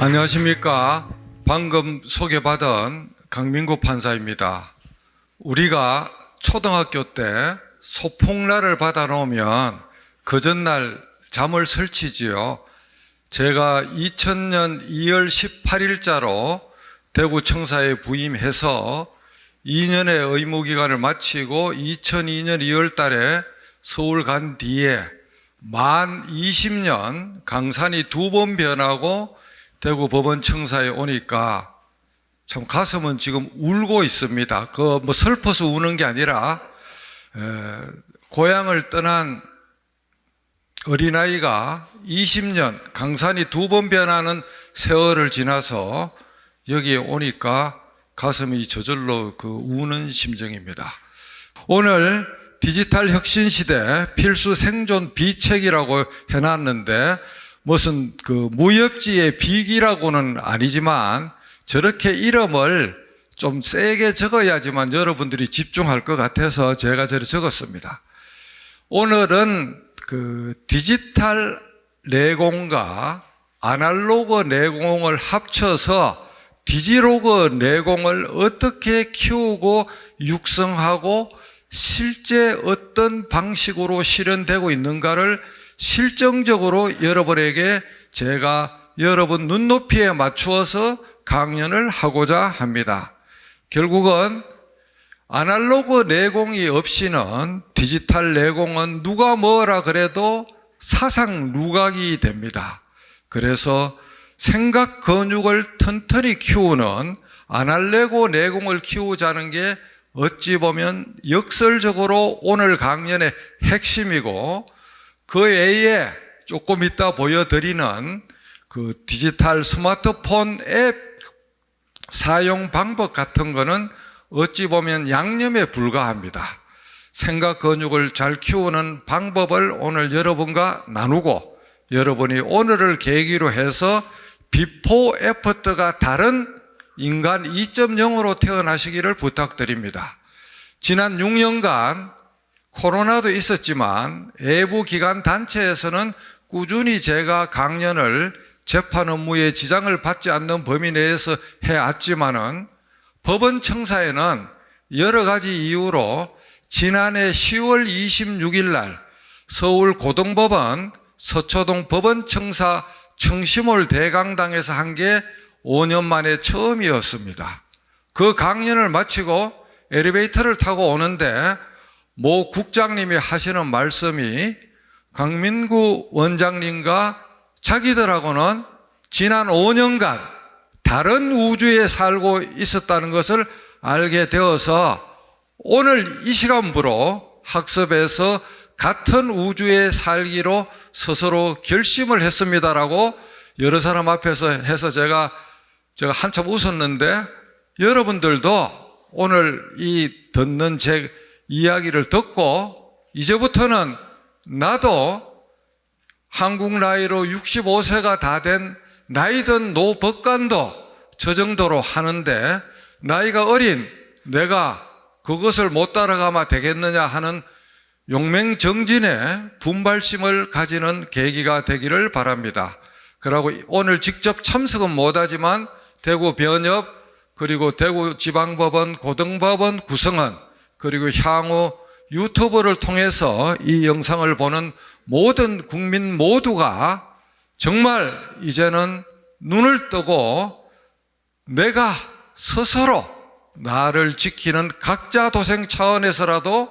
안녕하십니까. 방금 소개받은 강민구 판사입니다. 우리가 초등학교 때 소풍날을 받아놓으면 그 전날 잠을 설치지요. 제가 2000년 2월 18일자로 대구청사에 부임해서 2년의 의무기간을 마치고 2002년 2월 달에 서울 간 뒤에 만 20년 강산이 2번 변하고 대구 법원청사에 오니까 참 가슴은 지금 울고 있습니다. 슬퍼서 우는 게 아니라 고향을 떠난 어린아이가 20년 강산이 2번 변하는 세월을 지나서 여기에 오니까 가슴이 저절로 우는 심정입니다. 오늘 디지털 혁신 시대 필수 생존 비책이라고 해놨는데 무슨 무협지의 비기라고는 아니지만 저렇게 이름을 좀 세게 적어야지만 여러분들이 집중할 것 같아서 제가 저를 적었습니다. 오늘은 디지털 내공과 아날로그 내공을 합쳐서 디지로그 내공을 어떻게 키우고 육성하고 실제 어떤 방식으로 실현되고 있는가를 실정적으로 여러분에게 제가 여러분 눈높이에 맞추어서 강연을 하고자 합니다. 결국은 아날로그 내공이 없이는 디지털 내공은 누가 뭐라 그래도 사상 누각이 됩니다. 그래서 생각 근육을 튼튼히 키우는 아날로그 내공을 키우자는 게 어찌 보면 역설적으로 오늘 강연의 핵심이고 그 외에 조금 이따 보여드리는 디지털 스마트폰 앱 사용 방법 같은 거는 어찌 보면 양념에 불과합니다. 생각 근육을 잘 키우는 방법을 오늘 여러분과 나누고 여러분이 오늘을 계기로 해서 비포 애프터가 다른 인간 2.0으로 태어나시기를 부탁드립니다. 지난 6년간 코로나도 있었지만 외부 기관 단체에서는 꾸준히 제가 강연을 재판 업무에 지장을 받지 않는 범위 내에서 해왔지만은 법원 청사에는 여러 가지 이유로 지난해 10월 26일 날 서울 고등법원 서초동 법원 청사 청심홀 대강당에서 한 게 5년 만에 처음이었습니다. 그 강연을 마치고 엘리베이터를 타고 오는데 모 국장님이 하시는 말씀이 강민구 원장님과 자기들하고는 지난 5년간 다른 우주에 살고 있었다는 것을 알게 되어서 오늘 이 시간부로 학습에서 같은 우주에 살기로 스스로 결심을 했습니다라고 여러 사람 앞에서 해서 제가 한참 웃었는데 여러분들도 오늘 이 듣는 제 이야기를 듣고 이제부터는 나도 한국 나이로 65세가 다 된 나이든 노법관도 저 정도로 하는데 나이가 어린 내가 그것을 못 따라가면 되겠느냐 하는 용맹정진의 분발심을 가지는 계기가 되기를 바랍니다. 그리고 오늘 직접 참석은 못하지만 대구 변협 그리고 대구지방법원 고등법원 구성원 그리고 향후 유튜브를 통해서 이 영상을 보는 모든 국민 모두가 정말 이제는 눈을 뜨고 내가 스스로 나를 지키는 각자 도생 차원에서라도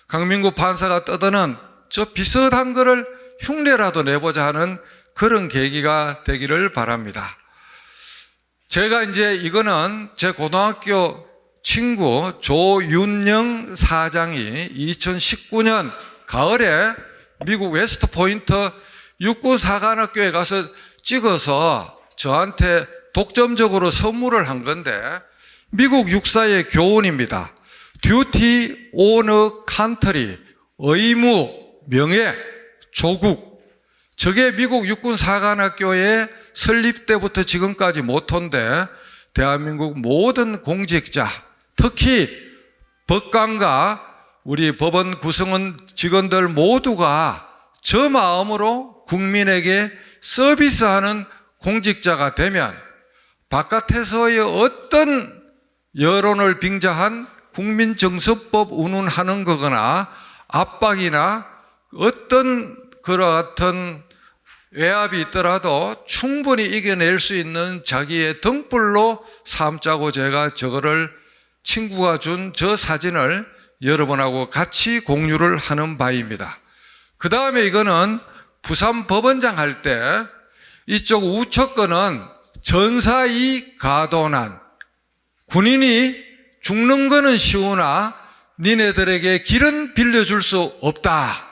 강민구 판사가 떠드는 저 비슷한 거를 흉내라도 내보자 하는 그런 계기가 되기를 바랍니다. 제가 이거는 제 고등학교 친구 조윤영 사장이 2019년 가을에 미국 웨스트 포인트 육군사관학교에 가서 찍어서 저한테 독점적으로 선물을 한 건데 미국 육사의 교훈입니다. Duty on a country, 의무, 명예, 조국. 저게 미국 육군사관학교의 설립 때부터 지금까지 모토인데 대한민국 모든 공직자, 특히 법관과 우리 법원 구성원 직원들 모두가 저 마음으로 국민에게 서비스하는 공직자가 되면 바깥에서의 어떤 여론을 빙자한 국민정서법 운운하는 거거나 압박이나 어떤 그와 같은 외압이 있더라도 충분히 이겨낼 수 있는 자기의 등불로 삼자고 제가 저거를 친구가 준 저 사진을 여러분하고 같이 공유를 하는 바입니다. 그 다음에 이거는 부산 법원장 할 때 이쪽 우측 거는 전사이 가도난, 군인이 죽는 거는 쉬우나 니네들에게 길은 빌려줄 수 없다.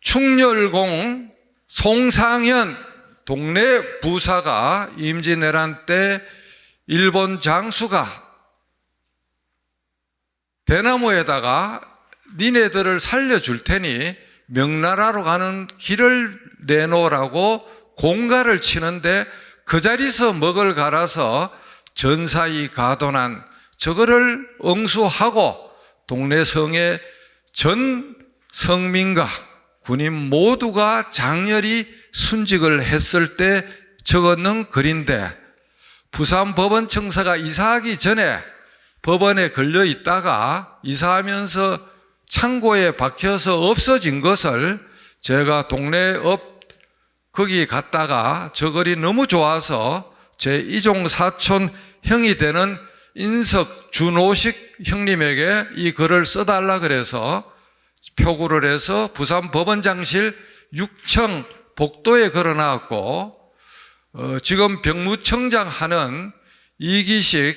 충렬공 송상현 동네 부사가 임진왜란 때 일본 장수가 대나무에다가 니네들을 살려줄 테니 명나라로 가는 길을 내놓으라고 공가를 치는데 그 자리에서 먹을 갈아서 전사이 가도난 저거를 응수하고 동네 성의 전 성민과 군인 모두가 장렬히 순직을 했을 때 적었는 글인데, 부산 법원 청사가 이사하기 전에 법원에 걸려 있다가 이사하면서 창고에 박혀서 없어진 것을 제가 동네 거기 갔다가 저 글이 너무 좋아서 제 이종 사촌 형이 되는 인석 준호식 형님에게 이 글을 써달라 그래서 표구를 해서 부산 법원장실 6층 복도에 걸어놨고, 지금 병무청장 하는 이기식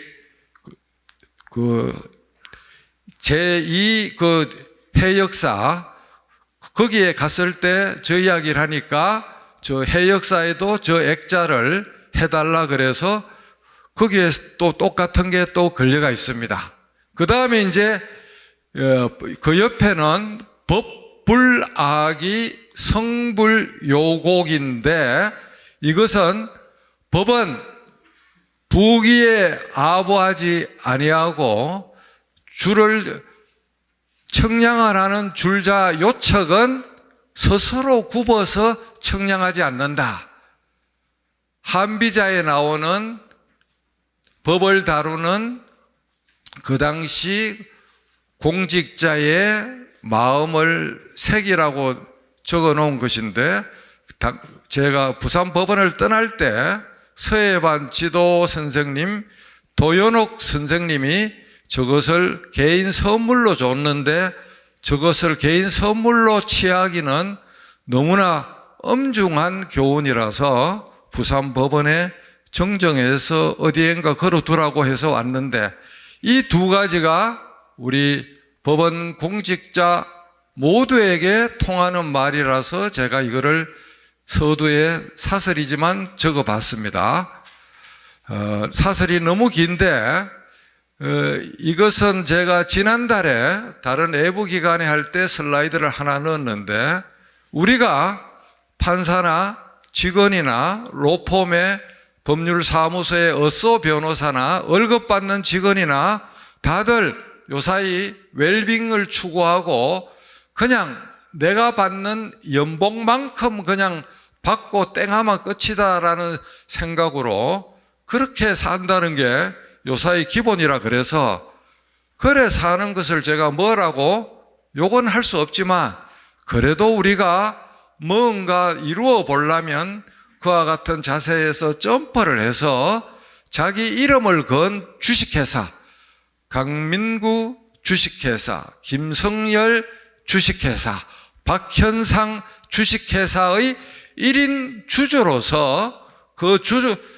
제2 해역사 거기에 갔을 때 저 이야기를 하니까 저 해역사에도 저 액자를 해달라 그래서 거기에 또 똑같은 게 또 걸려가 있습니다. 그 다음에 이제 그 옆에는 법불악이 성불요곡인데, 이것은 법은 부기에 아부하지 아니하고 줄을 청량을 하는 줄자 요척은 스스로 굽어서 청량하지 않는다. 한비자에 나오는 법을 다루는 그 당시 공직자의 마음을 새기라고 적어 놓은 것인데, 제가 부산 법원을 떠날 때 서해반 지도 선생님, 도연옥 선생님이 저것을 개인 선물로 줬는데, 저것을 개인 선물로 취하기는 너무나 엄중한 교훈이라서 부산 법원에 정정해서 어디엔가 걸어두라고 해서 왔는데, 이 두 가지가 우리 법원 공직자 모두에게 통하는 말이라서 제가 이거를 서두에 사설이지만 적어봤습니다. 사설이 너무 긴데 이것은 제가 지난달에 다른 외부 기관에 할 때 슬라이드를 하나 넣었는데, 우리가 판사나 직원이나 로펌의 법률사무소의 어쏘 변호사나 월급 받는 직원이나 다들 요사이 웰빙을 추구하고 그냥 내가 받는 연봉만큼 그냥 받고 땡하면 끝이다라는 생각으로 그렇게 산다는 게 요사이 기본이라 그래서, 그래 사는 것을 제가 뭐라고 욕은 할 수 없지만 그래도 우리가 뭔가 이루어 보려면 그와 같은 자세에서 점퍼를 해서 자기 이름을 건 주식회사, 강민구 주식회사, 김성열 주식회사, 박현상 주식회사의 1인 주주로서 그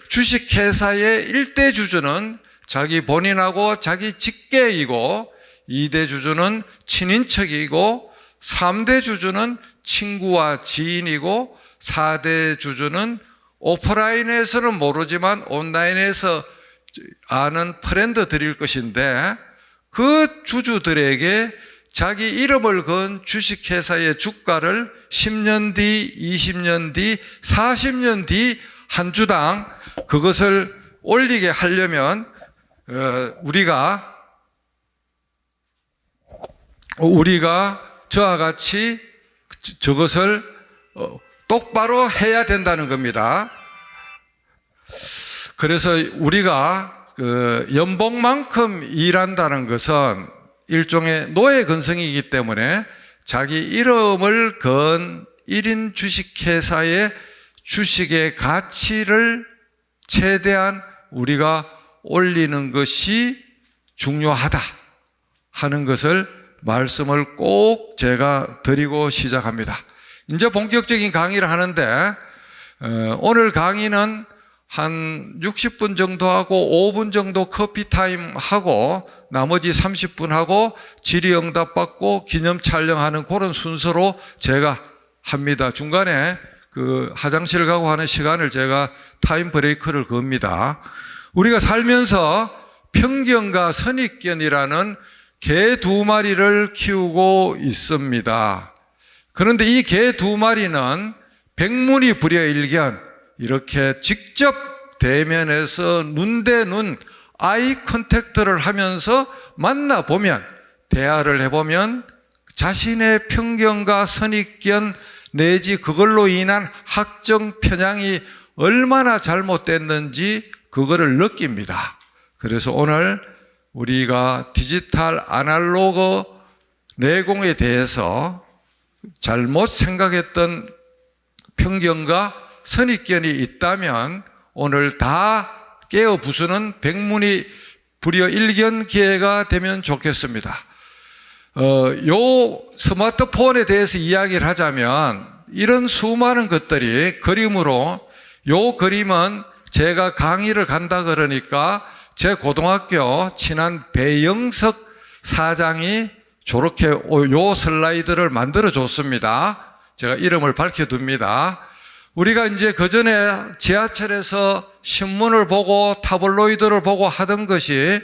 주식회사의 1대 주주는 자기 본인하고 자기 직계이고, 2대 주주는 친인척이고, 3대 주주는 친구와 지인이고, 4대 주주는 오프라인에서는 모르지만 온라인에서 아는 프렌드들일 것인데, 그 주주들에게 자기 이름을 건 주식회사의 주가를 10년 뒤, 20년 뒤, 40년 뒤 한 주당 그것을 올리게 하려면 우리가 저와 같이 저것을 똑바로 해야 된다는 겁니다. 그래서 우리가 그 연봉만큼 일한다는 것은 일종의 노예 근성이기 때문에 자기 이름을 건 1인 주식회사의 주식의 가치를 최대한 우리가 올리는 것이 중요하다 하는 것을 말씀을 꼭 제가 드리고 시작합니다. 이제 본격적인 강의를 하는데 오늘 강의는 한 60분 정도 하고 5분 정도 커피 타임 하고 나머지 30분 하고 질의응답 받고 기념 촬영하는 그런 순서로 제가 합니다. 중간에 그 화장실 가고 하는 시간을 제가 타임 브레이크를 겁니다. 우리가 살면서 편견과 선입견이라는 개 2마리를 키우고 있습니다. 그런데 이 개 2마리는 백문이 불여일견 이렇게 직접 대면해서 눈 대 눈 아이 컨택트를 하면서 만나보면 대화를 해보면 자신의 편견과 선입견 내지 그걸로 인한 학정 편향이 얼마나 잘못됐는지 그거를 느낍니다. 그래서 오늘 우리가 디지털 아날로그 내공에 대해서 잘못 생각했던 편견과 선입견이 있다면 오늘 다 깨어 부수는 백문이 불여일견 기회가 되면 좋겠습니다. 요 스마트폰에 대해서 이야기를 하자면 이런 수많은 것들이 그림으로, 요 그림은 제가 강의를 간다 그러니까 제 고등학교 친한 배영석 사장이 저렇게 요 슬라이드를 만들어 줬습니다. 제가 이름을 밝혀둡니다. 우리가 이제 그전에 지하철에서 신문을 보고 타블로이드를 보고 하던 것이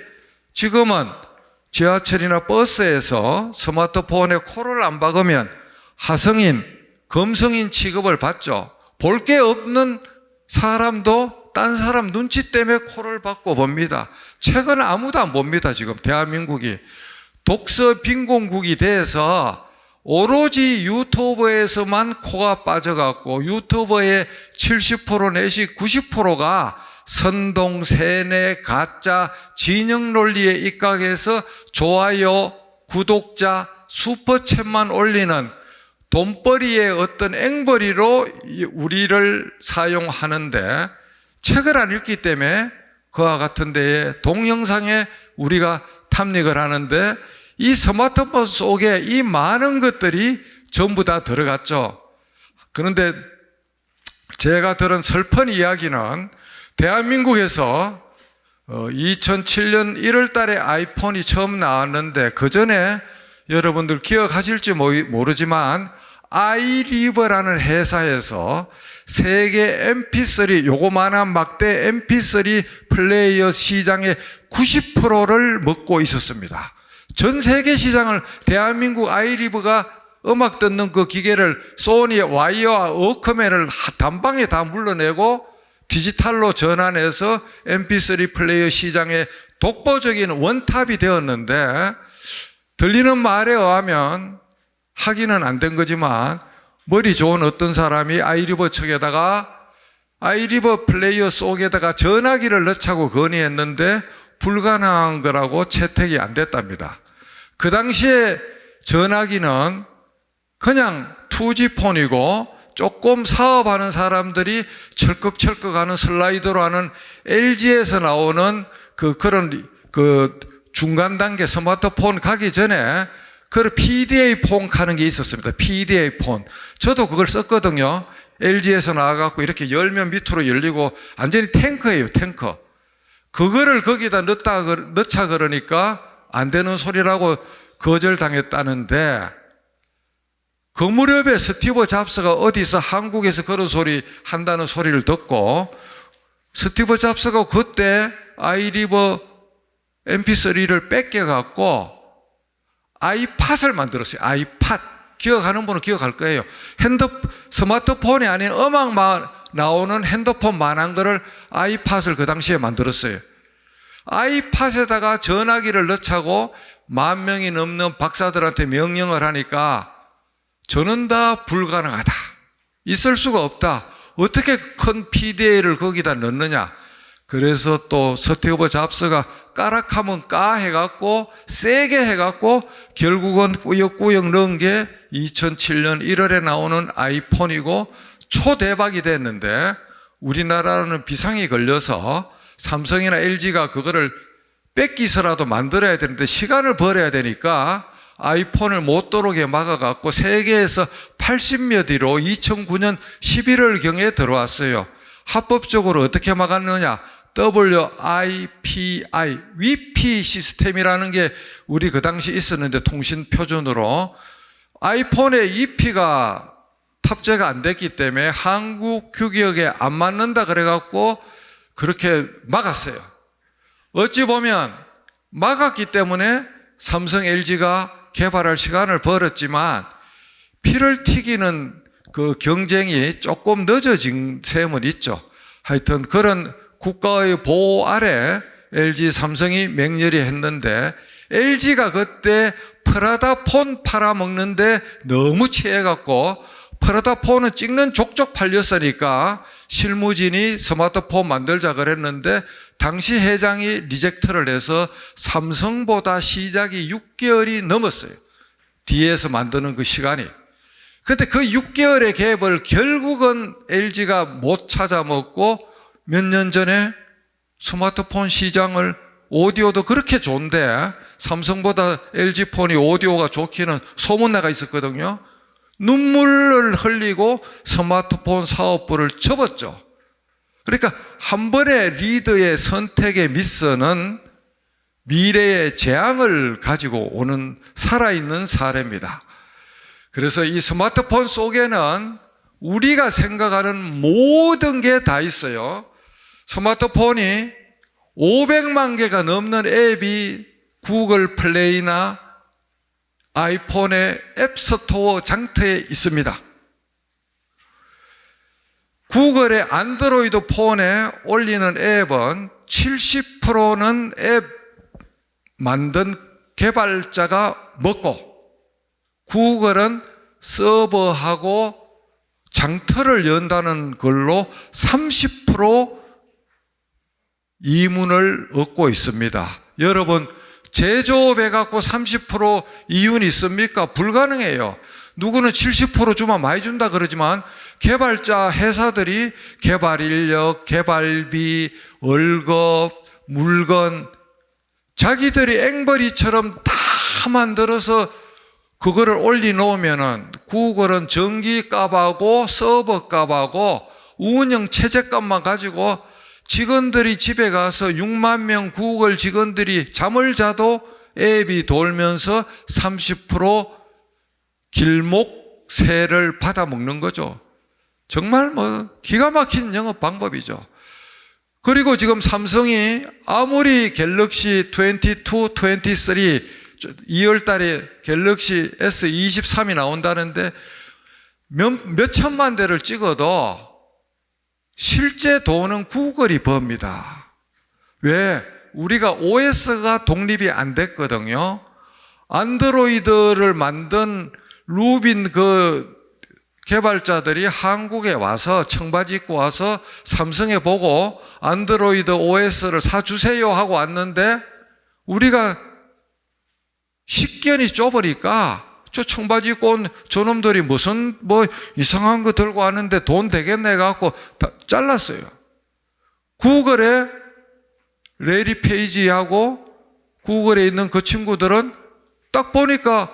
지금은 지하철이나 버스에서 스마트폰에 코를 안 박으면 하성인, 검성인 취급을 받죠. 볼 게 없는 사람도 딴 사람 눈치 때문에 코를 박고 봅니다. 책은 아무도 안 봅니다. 지금 대한민국이 독서 빈곤국이 돼서 오로지 유튜브에서만 코가 빠져갖고 유튜버의 70% 내지 90%가 선동, 세뇌, 가짜, 진영 논리에 입각해서 좋아요, 구독자, 슈퍼챗만 올리는 돈벌이의 어떤 앵벌이로 우리를 사용하는데 책을 안 읽기 때문에 그와 같은 데에 동영상에 우리가 탐닉을 하는데 이 스마트폰 속에 이 많은 것들이 전부 다 들어갔죠. 그런데 제가 들은 슬픈 이야기는 대한민국에서 2007년 1월 달에 아이폰이 처음 나왔는데 그 전에 여러분들 기억하실지 모르지만 아이리버라는 회사에서 세계 MP3 요거만한 막대 MP3 플레이어 시장의 90%를 먹고 있었습니다. 전 세계 시장을 대한민국 아이리버가 음악 듣는 그 기계를 소니의 와이어와 워크맨을 단방에 다 물러내고 디지털로 전환해서 MP3 플레이어 시장의 독보적인 원탑이 되었는데 들리는 말에 의하면 하기는 안 된 거지만 머리 좋은 어떤 사람이 아이리버 측에다가 아이리버 플레이어 속에다가 전화기를 넣자고 건의했는데 불가능한 거라고 채택이 안 됐답니다. 그 당시에 전화기는 그냥 2G폰이고 조금 사업하는 사람들이 철컥철컥 하는 슬라이드로 하는 LG에서 나오는 그런 중간 단계 스마트폰 가기 전에 그 PDA 폰 하는 게 있었습니다. PDA 폰. 저도 그걸 썼거든요. LG에서 나와갖고 이렇게 열면 밑으로 열리고 완전히 탱크예요, 탱크. 그거를 거기다 넣자 그러니까 안 되는 소리라고 거절당했다는데 그 무렵에 스티브 잡스가 어디서 한국에서 그런 소리 한다는 소리를 듣고 스티브 잡스가 그때 아이리버 MP3를 뺏겨갖고 아이팟을 만들었어요. 아이팟. 기억하는 분은 기억할 거예요. 스마트폰이 아닌 음악만 나오는 핸드폰만한 거를 아이팟을 그 당시에 만들었어요. 아이팟에다가 전화기를 넣자고 10,000명이 넘는 박사들한테 명령을 하니까 저는 다 불가능하다. 있을 수가 없다. 어떻게 큰 PDA를 거기다 넣느냐. 그래서 또 서태후보 잡스가 까락하면 까 해갖고 세게 해갖고 결국은 꾸역꾸역 넣은 게 2007년 1월에 나오는 아이폰이고 초대박이 됐는데, 우리나라는 비상이 걸려서 삼성이나 LG가 그거를 뺏기서라도 만들어야 되는데 시간을 벌어야 되니까 아이폰을 못 들어오게 막아갖고 세계에서 80몇 위로 2009년 11월경에 들어왔어요. 합법적으로 어떻게 막았느냐. WIPI, 위피 시스템이라는 게 우리 그 당시 있었는데, 통신 표준으로 아이폰에 EP가 탑재가 안 됐기 때문에 한국 규격에 안 맞는다 그래갖고 그렇게 막았어요. 어찌 보면 막았기 때문에 삼성, LG가 개발할 시간을 벌었지만 피를 튀기는 그 경쟁이 조금 늦어진 셈은 있죠. 하여튼 그런 국가의 보호 아래 LG, 삼성이 맹렬히 했는데, LG가 그때 프라다폰 팔아먹는데 너무 취해갖고 프라다폰은 찍는 족족 팔렸으니까 실무진이 스마트폰 만들자 그랬는데 당시 회장이 리젝트를 해서 삼성보다 시작이 6개월이 넘었어요. 뒤에서 만드는 그 시간이. 근데 그 6개월의 갭을 결국은 LG가 못 찾아먹고 몇 년 전에 스마트폰 시장을, 오디오도 그렇게 좋은데 삼성보다 LG폰이 오디오가 좋기는 소문나가 있었거든요. 눈물을 흘리고 스마트폰 사업부를 접었죠. 그러니까 한 번의 리더의 선택의 미스는 미래의 재앙을 가지고 오는 살아있는 사례입니다. 그래서 이 스마트폰 속에는 우리가 생각하는 모든 게 다 있어요. 스마트폰이 500만 개가 넘는 앱이 구글 플레이나 아이폰의 앱스토어 장터에 있습니다. 구글의 안드로이드 폰에 올리는 앱은 70%는 앱 만든 개발자가 먹고, 구글은 서버하고 장터를 연다는 걸로 30% 이윤을 얻고 있습니다. 여러분, 제조업 해갖고 30% 이윤이 있습니까? 불가능해요. 누구는 70% 주면 많이 준다 그러지만 개발자 회사들이 개발 인력, 개발비, 월급, 물건 자기들이 앵벌이처럼 다 만들어서 그거를 올려놓으면은 구글은 전기 값하고 서버 값하고 운영 체제 값만 가지고 직원들이 집에 가서 6만 명 구글 직원들이 잠을 자도 앱이 돌면서 30% 길목세를 받아먹는 거죠. 정말 뭐 기가 막힌 영업 방법이죠. 그리고 지금 삼성이 아무리 갤럭시 22, 23 2월 달에 갤럭시 S23이 나온다는데 몇 천만 대를 찍어도 실제 돈은 구글이 법니다. 왜? 우리가 OS가 독립이 안 됐거든요. 안드로이드를 만든 루빈 그 개발자들이 한국에 와서 청바지 입고 와서 삼성에 보고 안드로이드 OS를 사주세요 하고 왔는데, 우리가 식견이 좁으니까 저 청바지 입고 온 저놈들이 무슨 뭐 이상한 거 들고 왔는데 돈 되겠네 갖고 다 잘랐어요. 구글에 레리 페이지하고 구글에 있는 그 친구들은 딱 보니까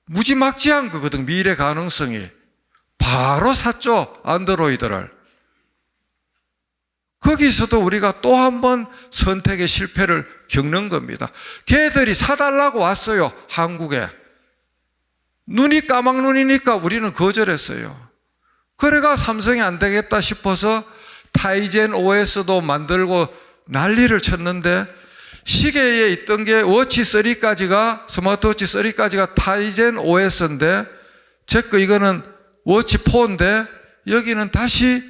무지막지한 거거든. 미래 가능성이. 바로 샀죠, 안드로이드를. 거기서도 우리가 또 한 번 선택의 실패를 겪는 겁니다. 걔들이 사달라고 왔어요, 한국에. 눈이 까막눈이니까 우리는 거절했어요. 그래가 삼성이 안 되겠다 싶어서 타이젠 OS도 만들고 난리를 쳤는데, 시계에 있던 게 워치 3까지가, 스마트워치 3까지가 타이젠 OS인데, 제거 이거는 워치 4인데 여기는 다시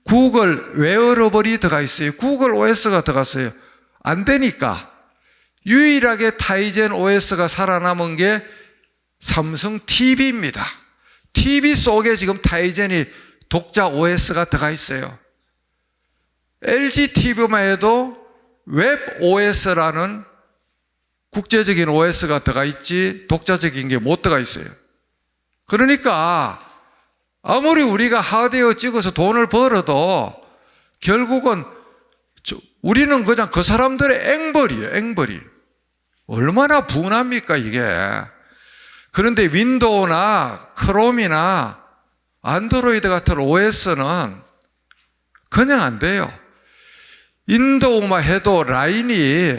구글 웨어러블이 들어가 있어요. 구글 OS가 들어갔어요. 안 되니까 유일하게 타이젠 OS가 살아남은 게 삼성 TV입니다. TV 속에 지금 타이젠이 독자 OS가 들어가 있어요. LG TV만 해도 웹 OS라는 국제적인 OS가 들어가 있지 독자적인 게 못 들어가 있어요. 그러니까 아무리 우리가 하드웨어 찍어서 돈을 벌어도 결국은 우리는 그냥 그 사람들의 앵벌이에요. 앵벌이. 얼마나 분합니까 이게. 그런데 윈도우나 크롬이나 안드로이드 같은 OS는 그냥 안 돼요. 윈도우만 해도 라인이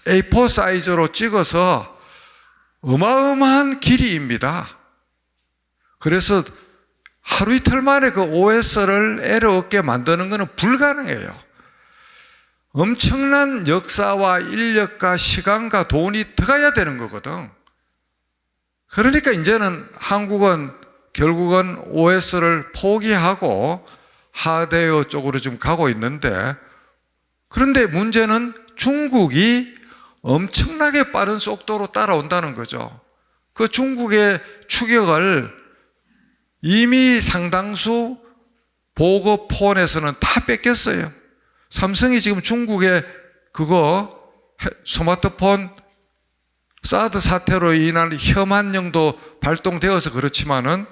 A4 사이즈로 찍어서 어마어마한 길이입니다. 그래서 하루 이틀 만에 그 OS를 에러 없게 만드는 것은 불가능해요. 엄청난 역사와 인력과 시간과 돈이 들어가야 되는 거거든. 그러니까 이제는 한국은 결국은 OS를 포기하고 하드웨어 쪽으로 좀 가고 있는데, 그런데 문제는 중국이 엄청나게 빠른 속도로 따라온다는 거죠. 그 중국의 추격을 이미 상당수 보급 폰에서는 다 뺏겼어요. 삼성이 지금 중국의 그거 스마트폰 사드 사태로 인한 혐한령도 발동되어서 그렇지만은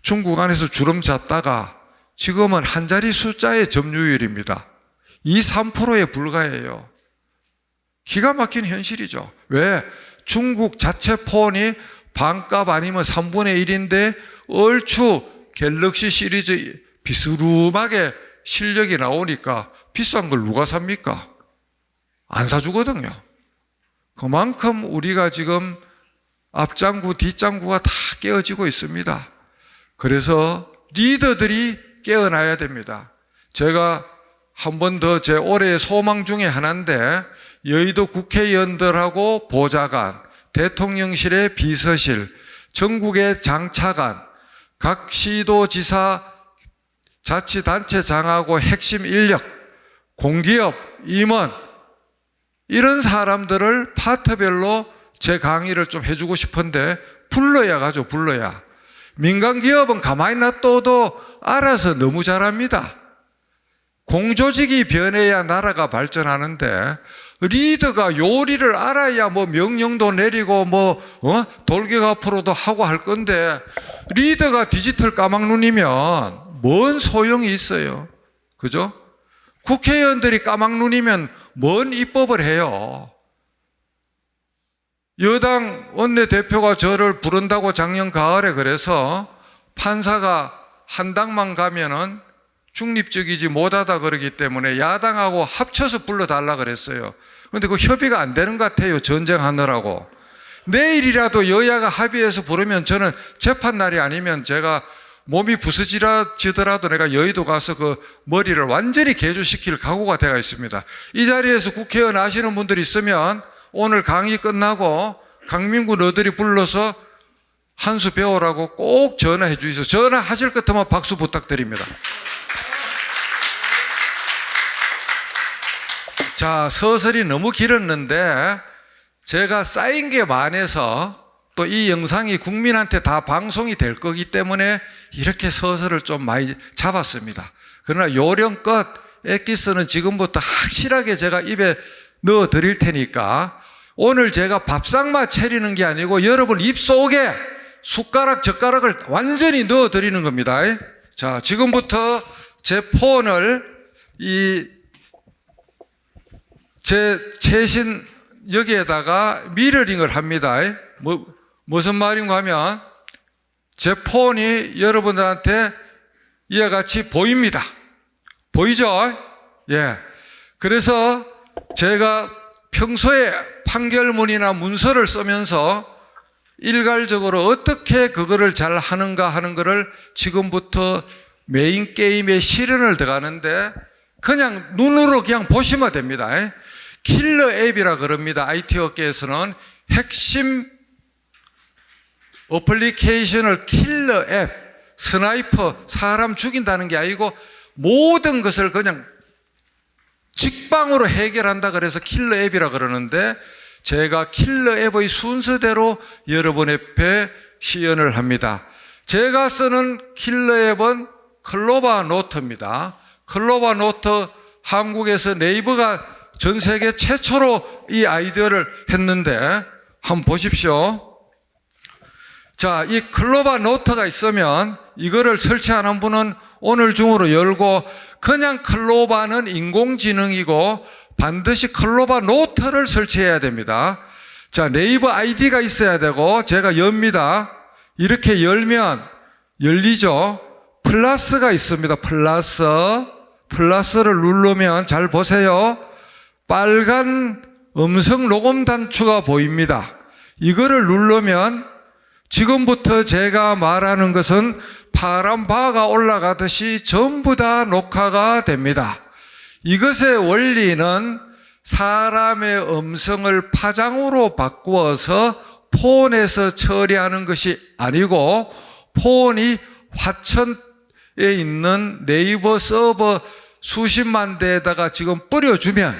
중국 안에서 주름 잡다가 지금은 한 자리 숫자의 점유율입니다. 2, 3%에 불과해요. 기가 막힌 현실이죠. 왜? 중국 자체 폰이 반값 아니면 3분의 1인데 얼추 갤럭시 시리즈 비스름하게 실력이 나오니까 비싼 걸 누가 삽니까? 안 사주거든요. 그만큼 우리가 지금 앞장구 뒷장구가 다 깨어지고 있습니다. 그래서 리더들이 깨어나야 됩니다. 제가 한 번 더 제 올해의 소망 중에 하나인데, 여의도 국회의원들하고 보좌관, 대통령실의 비서실, 전국의 장차관, 각 시도지사 자치단체장하고 핵심 인력, 공기업, 임원, 이런 사람들을 파트별로 제 강의를 좀 해주고 싶은데 불러야 가죠. 불러야. 민간기업은 가만히 놔둬도 알아서 너무 잘합니다. 공조직이 변해야 나라가 발전하는데, 리더가 요리를 알아야 뭐 명령도 내리고 돌격 앞으로도 하고 할 건데, 리더가 디지털 까막눈이면 뭔 소용이 있어요. 그죠? 국회의원들이 까막눈이면 뭔 입법을 해요. 여당 원내대표가 저를 부른다고 작년 가을에 그래서 판사가 한 당만 가면은 중립적이지 못하다 그러기 때문에 야당하고 합쳐서 불러달라 그랬어요. 그런데 그 협의가 안 되는 것 같아요. 전쟁하느라고. 내일이라도 여야가 합의해서 부르면 저는 재판날이 아니면 제가 몸이 부서지더라도 내가 여의도 가서 그 머리를 완전히 개조시킬 각오가 되어 있습니다. 이 자리에서 국회의원 아시는 분들이 있으면 오늘 강의 끝나고 강민구 너들이 불러서 한 수 배우라고 꼭 전화해 주세요. 전화하실 것 같으면 박수 부탁드립니다. 자, 서설이 너무 길었는데 제가 쌓인 게 많아서 또 이 영상이 국민한테 다 방송이 될 거기 때문에 이렇게 서설을 좀 많이 잡았습니다. 그러나 요령껏 엑기스는 지금부터 확실하게 제가 입에 넣어 드릴 테니까 오늘 제가 밥상만 차리는 게 아니고 여러분 입속에 숟가락 젓가락을 완전히 넣어 드리는 겁니다. 자, 지금부터 제 폰을 제 최신 여기에다가 미러링을 합니다. 무슨 말인가 하면 제 폰이 여러분들한테 이와 같이 보입니다. 보이죠? 예. 그래서 제가 평소에 판결문이나 문서를 쓰면서 일괄적으로 어떻게 그거를 잘 하는가 하는 거를 지금부터 메인 게임에 실현을 들어가는데 그냥 눈으로 그냥 보시면 됩니다. 킬러 앱이라 그럽니다. IT 업계에서는 핵심 어플리케이션을 킬러 앱, 스나이퍼, 사람 죽인다는 게 아니고 모든 것을 그냥 직방으로 해결한다 그래서 킬러 앱이라 그러는데 제가 킬러 앱의 순서대로 여러분 앞에 시연을 합니다. 제가 쓰는 킬러 앱은 클로바 노트입니다. 클로바 노트 한국에서 네이버가 전 세계 최초로 이 아이디어를 했는데 한번 보십시오. 자, 이 클로바 노트가 있으면 이거를 설치하는 분은 오늘 중으로 열고 그냥 클로바는 인공지능이고 반드시 클로바 노트를 설치해야 됩니다. 자, 네이버 아이디가 있어야 되고 제가 엽니다. 이렇게 열면 열리죠. 플러스가 있습니다. 플러스를 누르면 잘 보세요. 빨간 음성 녹음 단추가 보입니다. 이거를 누르면 지금부터 제가 말하는 것은 파란 바가 올라가듯이 전부 다 녹화가 됩니다. 이것의 원리는 사람의 음성을 파장으로 바꾸어서 폰에서 처리하는 것이 아니고 폰이 화천에 있는 네이버 서버 수십만 대에다가 지금 뿌려주면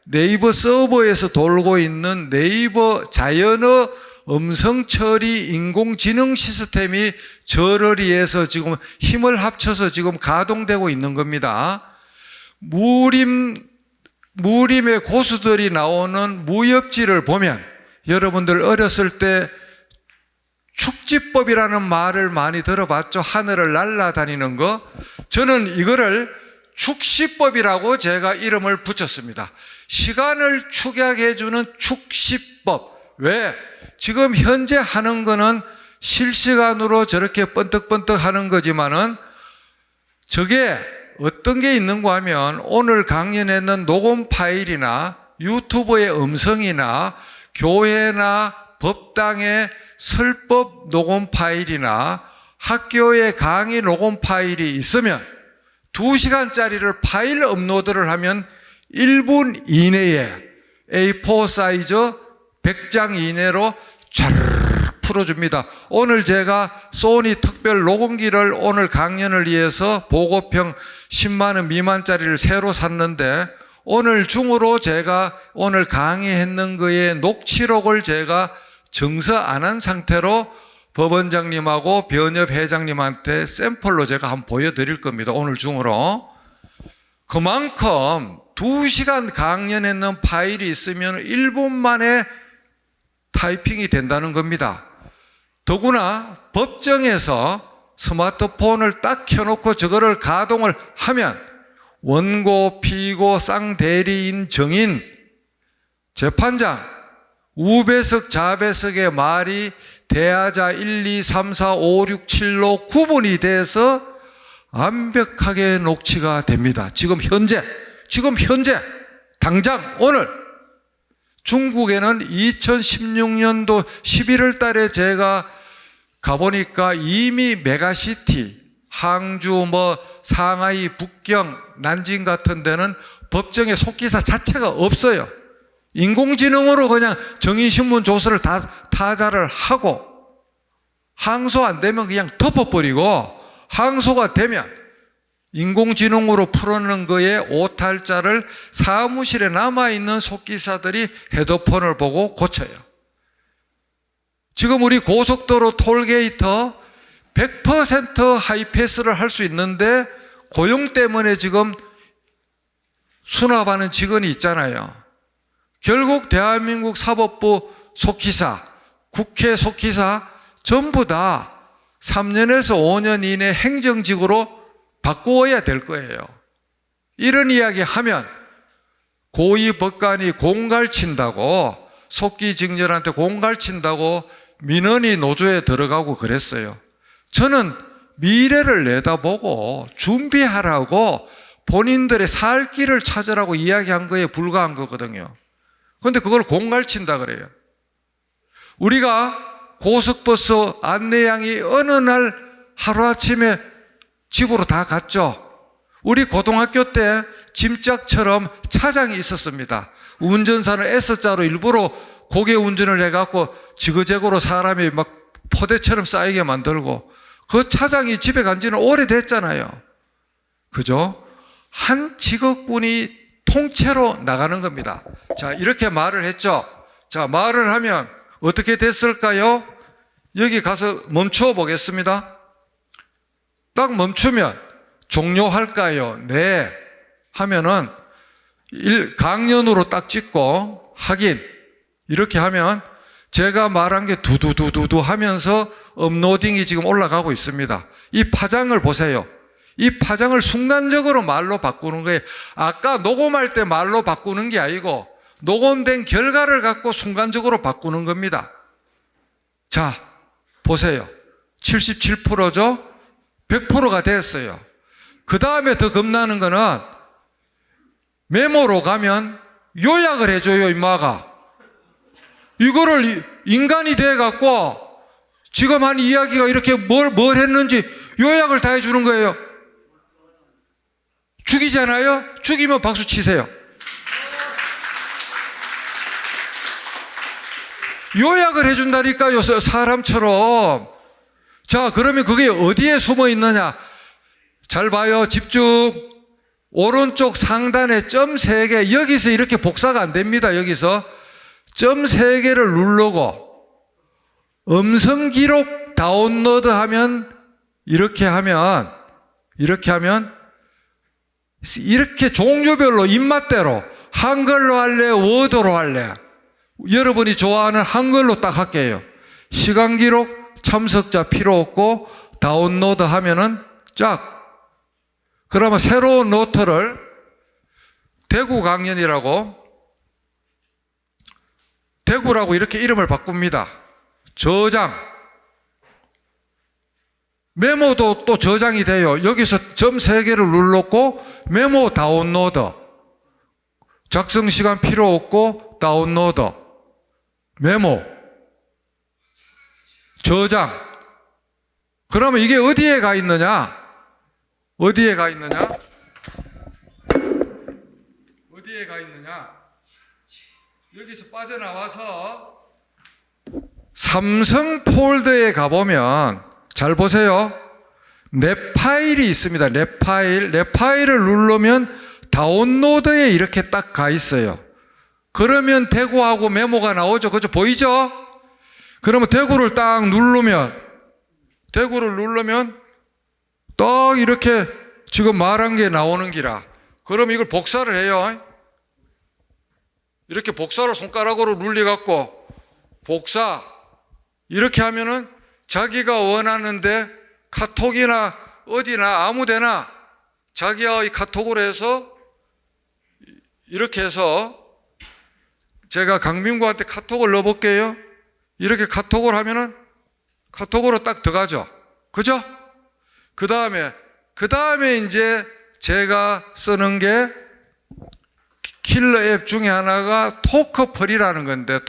네이버 서버에서 돌고 있는 네이버 자연어 음성 처리 인공지능 시스템이 저를 위해서 지금 힘을 합쳐서 지금 가동되고 있는 겁니다. 무림의 고수들이 나오는 무협지를 보면 여러분들 어렸을 때 축지법이라는 말을 많이 들어봤죠. 하늘을 날아다니는 거. 저는 이거를 축시법이라고 제가 이름을 붙였습니다. 시간을 축약해주는 축시법. 왜? 지금 현재 하는 거는 실시간으로 저렇게 번뜩번뜩 하는 거지만은 저게 어떤 게 있는가 하면 오늘 강연에는 녹음 파일이나 유튜브의 음성이나 교회나 법당의 설법 녹음 파일이나 학교의 강의 녹음 파일이 있으면 2시간짜리를 파일 업로드를 하면 1분 이내에 A4 사이즈 100장 이내로 촤르르 풀어줍니다. 오늘 제가 소니 특별 녹음기를 오늘 강연을 위해서 보고평 10만 원 미만짜리를 새로 샀는데 오늘 중으로 제가 오늘 강의했는 거에 녹취록을 제가 정서 안 한 상태로 법원장님하고 변협 회장님한테 샘플로 제가 한번 보여드릴 겁니다. 오늘 중으로. 그만큼 2시간 강연했는 파일이 있으면 1분 만에 타이핑이 된다는 겁니다. 더구나 법정에서 스마트폰을 딱 켜놓고 저거를 가동을 하면 원고, 피고, 쌍대리인, 정인, 재판장, 우배석, 좌배석의 말이 대하자 1, 2, 3, 4, 5, 6, 7로 구분이 돼서 완벽하게 녹취가 됩니다. 지금 현재, 당장 오늘 중국에는 2016년도 11월 달에 제가 가보니까 이미 메가시티, 항주, 상하이, 북경, 난징 같은 데는 법정에 속기사 자체가 없어요. 인공지능으로 그냥 정의신문 조서를 다 타자를 하고 항소 안 되면 그냥 덮어버리고 항소가 되면 인공지능으로 풀어놓은 거에 오탈자를 사무실에 남아있는 속기사들이 헤드폰을 보고 고쳐요. 지금 우리 고속도로 톨게이트 100% 하이패스를 할 수 있는데 고용 때문에 지금 수납하는 직원이 있잖아요. 결국 대한민국 사법부 속기사, 국회 속기사 전부 다 3년에서 5년 이내 행정직으로 바꾸어야 될 거예요. 이런 이야기 하면 고위 법관이 공갈친다고, 속기직렬한테 공갈친다고 민원이 노조에 들어가고 그랬어요. 저는 미래를 내다보고 준비하라고 본인들의 살 길을 찾으라고 이야기한 거에 불과한 거거든요. 그런데 그걸 공갈친다 그래요. 우리가 고속버스 안내양이 어느 날 하루아침에 집으로 다 갔죠. 우리 고등학교 때 짐짝처럼 차장이 있었습니다. 운전사는 S자로 일부러 고개 운전을 해갖고 지그재그로 사람이 막 포대처럼 쌓이게 만들고 그 차장이 집에 간 지는 오래됐잖아요. 그죠? 한 직업군이 통째로 나가는 겁니다. 자, 이렇게 말을 했죠. 자, 말을 하면 어떻게 됐을까요? 여기 가서 멈춰 보겠습니다. 딱 멈추면 종료할까요? 네. 하면은 강연으로 딱 찍고 확인. 이렇게 하면 제가 말한 게 두두두두두 하면서 업로딩이 지금 올라가고 있습니다. 이 파장을 보세요. 이 파장을 순간적으로 말로 바꾸는 거예요. 아까 녹음할 때 말로 바꾸는 게 아니고 녹음된 결과를 갖고 순간적으로 바꾸는 겁니다. 자, 보세요. 77%죠? 100%가 됐어요. 그 다음에 더 겁나는 거는 메모로 가면 요약을 해줘요, 임마가. 이거를 인간이 돼갖고 지금 한 이야기가 이렇게 뭘 했는지 요약을 다 해주는 거예요. 죽이잖아요? 죽이면 박수 치세요. 요약을 해준다니까요, 사람처럼. 자, 그러면 그게 어디에 숨어 있느냐? 잘 봐요. 집중. 오른쪽 상단에 점 3개, 여기서 이렇게 복사가 안 됩니다. 여기서 점 3개를 누르고 음성 기록 다운로드 하면 이렇게 종류별로 입맛대로 한글로 할래, 워드로 할래. 여러분이 좋아하는 한글로 딱 할게요. 시간 기록, 참석자 필요 없고 다운로드 하면은 쫙. 그러면 새로운 노트를 대구 강연이라고, 대구라고 이렇게 이름을 바꿉니다. 저장. 메모도 또 저장이 돼요. 여기서 점 3개를 눌렀고 메모 다운로드. 작성 시간 필요 없고 다운로드. 메모. 저장. 그러면 이게 어디에 가 있느냐? 어디에 가 있느냐? 여기서 빠져나와서 삼성 폴더에 가보면 잘 보세요. 내 파일이 있습니다. 내 파일을 누르면 다운로드에 이렇게 딱 가 있어요. 그러면 대구하고 메모가 나오죠. 그죠? 보이죠? 그러면 대구를 누르면 딱 이렇게 지금 말한 게 나오는 기라. 그럼 이걸 복사를 해요. 이렇게 복사를 손가락으로 눌려갖고 복사. 이렇게 하면은 자기가 원하는데 카톡이나 어디나 아무데나 자기가 이 카톡으로 해서 이렇게 해서 제가 강민구한테 카톡을 넣어볼게요. 이렇게 카톡을 하면은 카톡으로 딱 들어가죠. 그죠? 그 다음에 이제 제가 쓰는 게 킬러 앱 중에 하나가 토크프리라는 건데,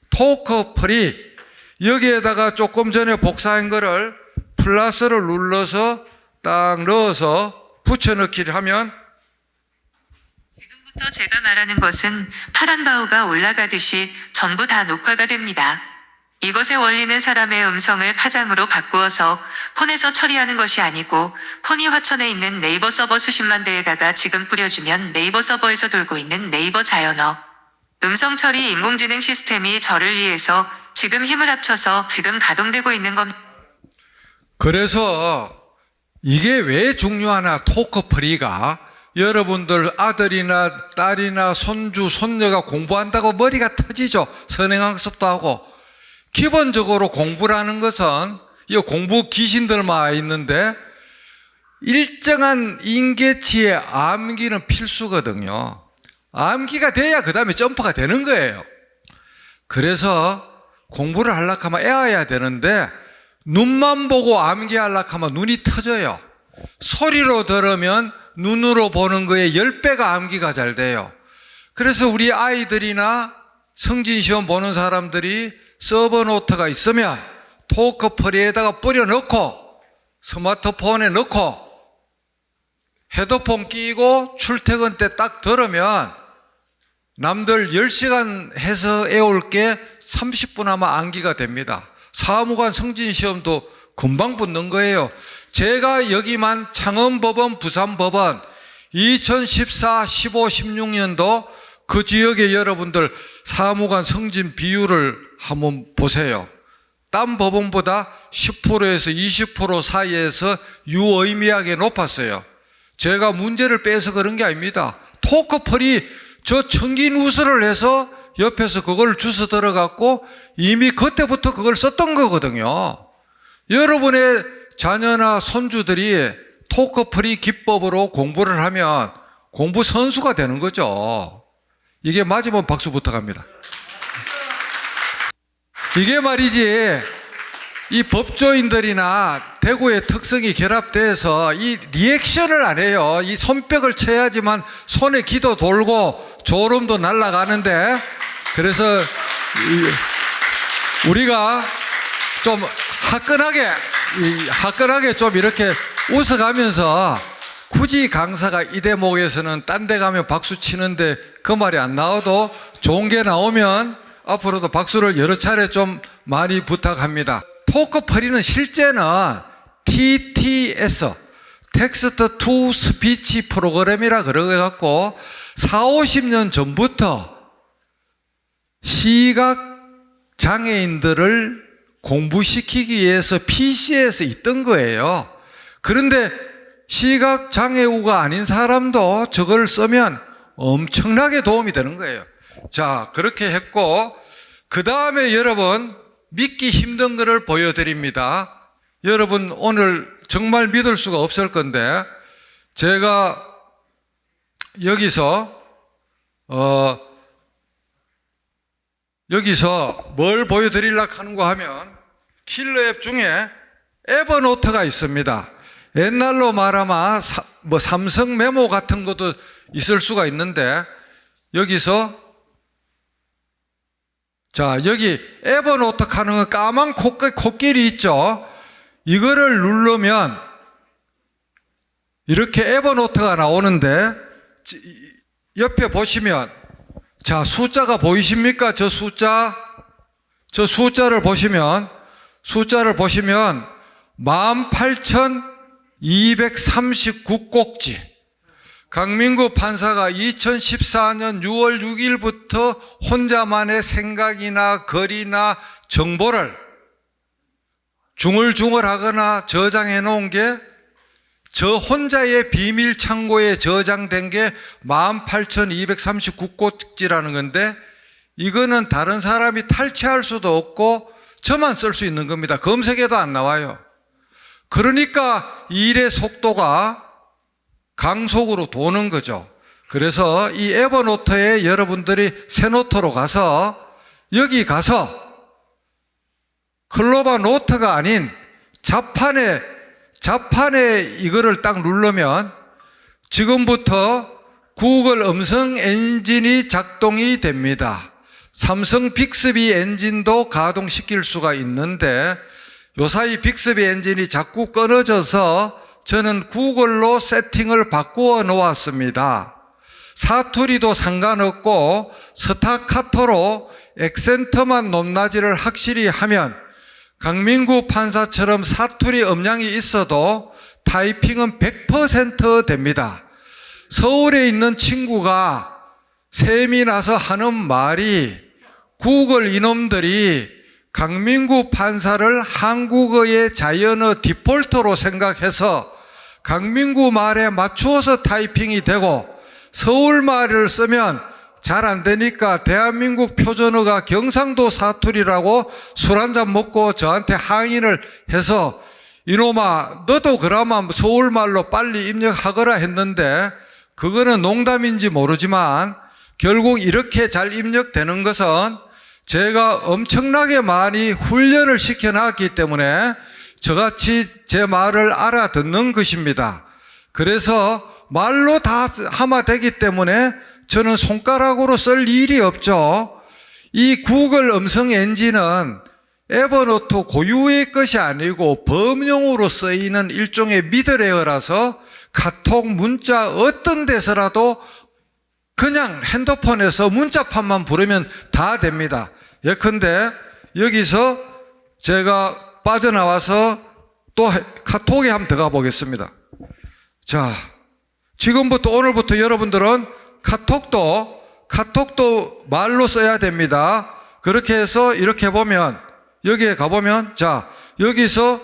토크프리. 여기에다가 조금 전에 복사한 거를 플러스를 눌러서 딱 넣어서 붙여넣기를 하면, 지금부터 제가 말하는 것은 파란 바우가 올라가듯이 전부 다 녹화가 됩니다. 이것의 원리는 사람의 음성을 파장으로 바꾸어서 폰에서 처리하는 것이 아니고, 폰이 화천에 있는 네이버 서버 수십만 대에다가 지금 뿌려주면 네이버 서버에서 돌고 있는 네이버 자연어 음성 처리 인공지능 시스템이 저를 위해서 지금 힘을 합쳐서 지금 가동되고 있는 겁니다. 그래서 이게 왜 중요하나, 토크프리가. 여러분들 아들이나 딸이나 손주, 손녀가 공부한다고 머리가 터지죠. 선행학습도 하고. 기본적으로 공부라는 것은 이 공부 귀신들만 있는데 일정한 인계치의 암기는 필수거든요. 암기가 돼야 그 다음에 점프가 되는 거예요. 그래서 공부를 하려고 하면 애워야 되는데 눈만 보고 암기하려고 하면 눈이 터져요. 소리로 들으면 눈으로 보는 거에 10배가 암기가 잘 돼요. 그래서 우리 아이들이나 성진시험 보는 사람들이 서버 노트가 있으면 토크프리에다가 뿌려넣고 스마트폰에 넣고 헤드폰 끼고 출퇴근 때 딱 들으면 남들 10시간 해서 애올 게 30분 하면 암기가 됩니다. 사무관 성진시험도 금방 붙는 거예요. 제가 여기만 창원법원, 부산법원 2014, 15, 16년도 그 지역의 여러분들 사무관 승진 비율을 한번 보세요. 딴 법원보다 10%에서 20% 사이에서 유의미하게 높았어요. 제가 문제를 빼서 그런 게 아닙니다. 토커펄이 저 청기누설을 해서 옆에서 그걸 주워 들어갔고 이미 그때부터 그걸 썼던 거거든요. 여러분의 자녀나 손주들이 토커풀이 기법으로 공부를 하면 공부 선수가 되는 거죠. 이게 맞으면 박수 부탁합니다. 이게 말이지, 이 법조인들이나 대구의 특성이 결합돼서 이 리액션을 안 해요. 이 손뼉을 쳐야지만 손에 기도 돌고 졸음도 날아가는데, 그래서 우리가 좀 화끈하게 좀 이렇게 웃어가면서, 굳이 강사가 이 대목에서는 딴 데 가면 박수 치는데 그 말이 안 나와도 좋은 게 나오면 앞으로도 박수를 여러 차례 좀 많이 부탁합니다. 토크퍼리는 실제는 TTS, 텍스트 투 스피치 프로그램이라 그래갖고 40-50년 전부터 시각 장애인들을 공부시키기 위해서 PC에서 있던 거예요. 그런데 시각 장애우가 아닌 사람도 저걸 쓰면 엄청나게 도움이 되는 거예요. 자, 그렇게 했고, 그 다음에 여러분, 믿기 힘든 거를 보여드립니다. 여러분, 오늘 정말 믿을 수가 없을 건데, 제가 여기서 뭘 보여드리려고 하는가 하면, 킬러 앱 중에 에버노트가 있습니다. 옛날로 말하면 삼성 메모 같은 것도 있을 수가 있는데, 여기서 자, 여기 에버노트 하는 거 까만 코끼리 있죠? 이거를 누르면 이렇게 에버노트가 나오는데, 옆에 보시면, 자, 숫자가 보이십니까? 저 숫자를 보시면 18,239꼭지. 강민구 판사가 2014년 6월 6일부터 혼자만의 생각이나 글이나 정보를 중얼중얼하거나 저장해 놓은 게, 저 혼자의 비밀 창고에 저장된 게 18,239꼭지라는 건데, 이거는 다른 사람이 탈취할 수도 없고 저만 쓸 수 있는 겁니다. 검색해도 안 나와요. 그러니까 일의 속도가 강속으로 도는 거죠. 그래서 이 에버노트에 여러분들이 새노트로 가서, 여기 가서 클로바 노트가 아닌 자판에 이거를 딱 누르면 지금부터 구글 음성 엔진이 작동이 됩니다. 삼성 빅스비 엔진도 가동시킬 수가 있는데, 요사이 빅스비 엔진이 자꾸 끊어져서 저는 구글로 세팅을 바꾸어 놓았습니다. 사투리도 상관없고 스타카토로 액센트만 높낮이를 확실히 하면 강민구 판사처럼 사투리 음량이 있어도 타이핑은 100% 됩니다. 서울에 있는 친구가 셈이 나서 하는 말이, 구글 이놈들이 강민구 판사를 한국어의 자연어 디폴트로 생각해서 강민구 말에 맞추어서 타이핑이 되고, 서울 말을 쓰면 잘 안 되니까 대한민국 표준어가 경상도 사투리라고 술 한잔 먹고 저한테 항의를 해서, 이놈아 너도 그러면 서울말로 빨리 입력하거라 했는데, 그거는 농담인지 모르지만 결국 이렇게 잘 입력되는 것은 제가 엄청나게 많이 훈련을 시켜놨기 때문에 저같이 제 말을 알아듣는 것입니다. 그래서 말로 다 하면 되기 때문에 저는 손가락으로 쓸 일이 없죠. 이 구글 음성 엔진은 에버노트 고유의 것이 아니고 범용으로 쓰이는 일종의 미들웨어라서 카톡, 문자 어떤 데서라도 그냥 핸드폰에서 문자판만 부르면 다 됩니다. 예컨대 여기서 제가 빠져나와서 또 카톡에 한번 들어가 보겠습니다. 자, 지금부터 오늘부터 여러분들은 카톡도 말로 써야 됩니다. 그렇게 해서 이렇게 보면 여기에 가보면, 자, 여기서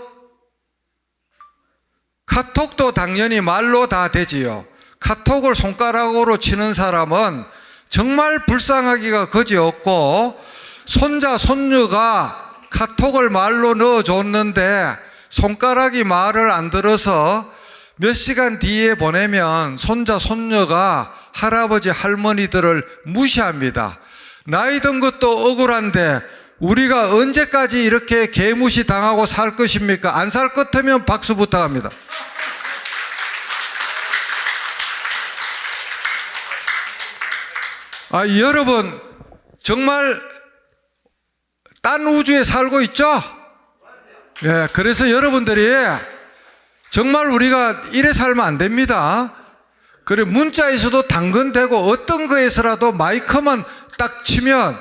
카톡도 당연히 말로 다 되지요. 카톡을 손가락으로 치는 사람은 정말 불쌍하기가 그지없고, 손자, 손녀가 카톡을 말로 넣어줬는데 손가락이 말을 안 들어서 몇 시간 뒤에 보내면 손자, 손녀가 할아버지, 할머니들을 무시합니다. 나이 든 것도 억울한데 우리가 언제까지 이렇게 개무시 당하고 살 것입니까? 안 살 것 같으면 박수 부탁합니다. 여러분, 정말 딴 우주에 살고 있죠? 예, 그래서 여러분들이 정말 우리가 이래 살면 안 됩니다. 그래, 문자에서도 당근되고 어떤 거에서라도 마이크만 딱 치면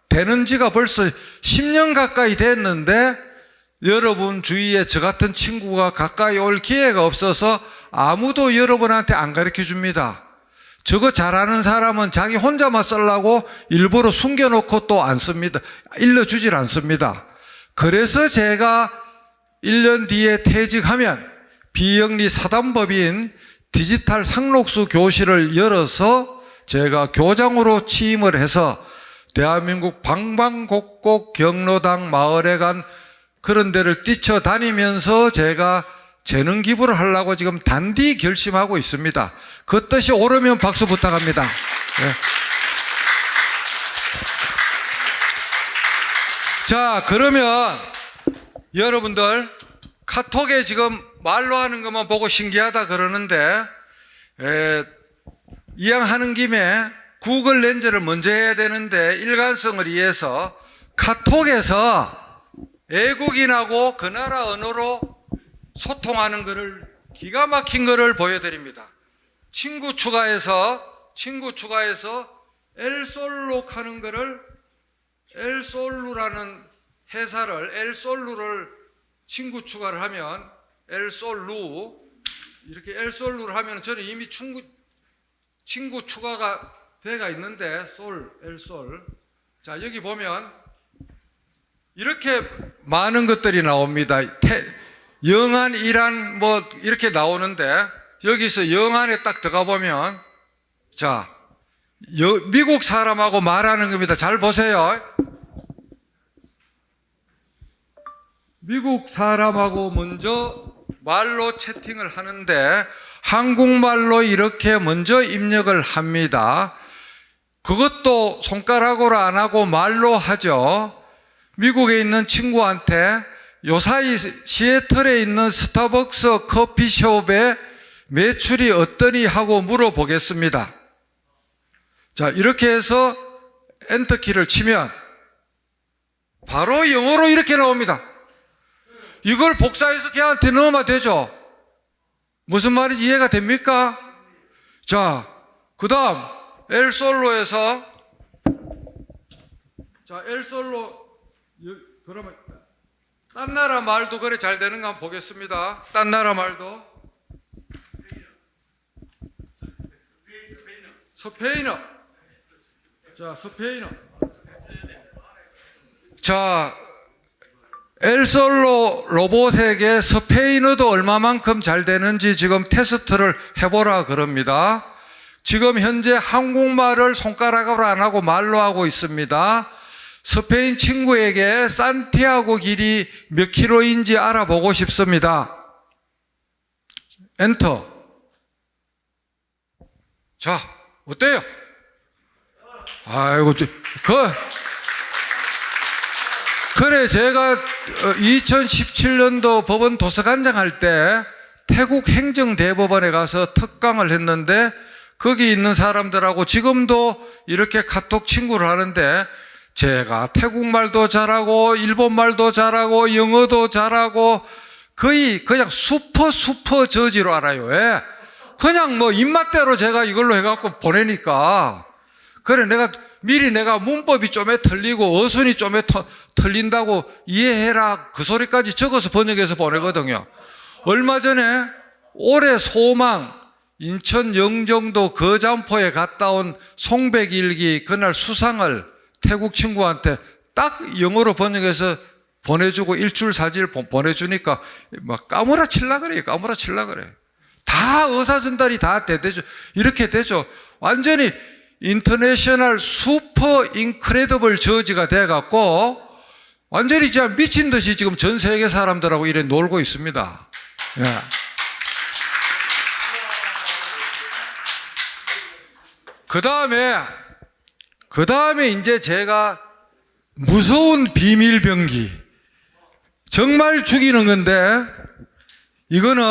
되는 지가 벌써 10년 가까이 됐는데 여러분 주위에 저 같은 친구가 가까이 올 기회가 없어서 아무도 여러분한테 안 가르쳐 줍니다. 저거 잘하는 사람은 자기 혼자만 쓰려고 일부러 숨겨놓고 또 안 씁니다. 일러주질 않습니다. 그래서 제가 1년 뒤에 퇴직하면 비영리 사단법인 디지털 상록수 교실을 열어서 제가 교장으로 취임을 해서 대한민국 방방곡곡 경로당 마을에 간 그런 데를 뛰쳐다니면서 제가 재능 기부를 하려고 지금 단디 결심하고 있습니다. 그 뜻이 옳으면 박수 부탁합니다. 네. 자, 그러면 여러분들 카톡에 지금 말로 하는 것만 보고 신기하다 그러는데 이왕하는 김에 구글 렌즈를 먼저 해야 되는데 일관성을 위해서 카톡에서 외국인하고 그 나라 언어로 소통하는 것을 기가 막힌 것을 보여드립니다. 친구 추가해서 엘솔록 하는 것을 엘솔루라는 회사를 엘솔루를 친구 추가를 하면 엘솔루 이렇게 엘솔루를 하면 저는 이미 친구 추가가 돼가 있는데 엘솔 자 여기 보면 이렇게 많은 것들이 나옵니다. 영안, 이란 뭐 이렇게 나오는데 여기서 영안에 딱 들어가 보면 자 미국 사람하고 말하는 겁니다. 잘 보세요. 미국 사람하고 먼저 말로 채팅을 하는데 한국말로 이렇게 먼저 입력을 합니다. 그것도 손가락으로 안 하고 말로 하죠. 미국에 있는 친구한테 요사이 시애틀에 있는 스타벅스 커피숍의 매출이 어떠니 하고 물어보겠습니다. 자, 이렇게 해서 엔터키를 치면 바로 영어로 이렇게 나옵니다. 이걸 복사해서 걔한테 넣으면 되죠. 무슨 말인지 이해가 됩니까? 자, 그 다음 엘솔로에서 자, 엘솔로 그러면 딴 나라 말도 그래 잘 되는가 한번 보겠습니다. 딴 나라 말도 스페인어 자, 스페인어 자, 엘솔로 로봇에게 스페인어도 얼마만큼 잘 되는지 지금 테스트를 해보라 그럽니다. 지금 현재 한국말을 손가락으로 안 하고 말로 하고 있습니다. 스페인 친구에게 산티아고 길이 몇 킬로인지 알아보고 싶습니다. 엔터. 자, 어때요? 아이고, 그래, 제가 2017년도 법원 도서관장 할 때 태국 행정대법원에 가서 특강을 했는데 거기 있는 사람들하고 지금도 이렇게 카톡 친구를 하는데 제가 태국말도 잘하고 일본말도 잘하고 영어도 잘하고 거의 그냥 슈퍼 저지로 알아요. 왜? 그냥 뭐 입맛대로 제가 이걸로 해갖고 보내니까 그래 미리 내가 문법이 좀에 틀리고 어순이 좀에 틀린다고 이해해라 그 소리까지 적어서 번역해서 보내거든요. 얼마 전에 올해 소망 인천 영종도 거잠포에 갔다 온 송백일기 그날 수상을 태국 친구한테 딱 영어로 번역해서 보내주고 일출 사진을 보내주니까 막 까무라칠라 그래요. 까무라칠라 그래. 다 의사 전달이 다 되죠. 이렇게 되죠. 완전히 인터내셔널 슈퍼 인크레더블 저지가 돼갖고 완전히 진짜 미친 듯이 지금 전 세계 사람들하고 이래 놀고 있습니다. 예. 그 다음에 이제 제가 무서운 비밀병기, 정말 죽이는 건데, 이거는,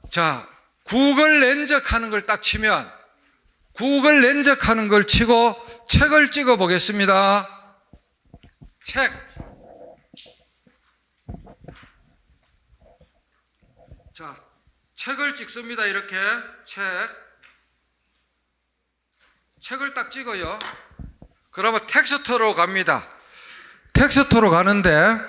자, 구글 렌적 하는 걸 딱 치면, 구글 렌적 하는 걸 치고 책을 찍어 보겠습니다. 책. 자, 책을 찍습니다. 이렇게. 책을 딱 찍어요. 그러면 텍스트로 갑니다. 텍스트로 가는데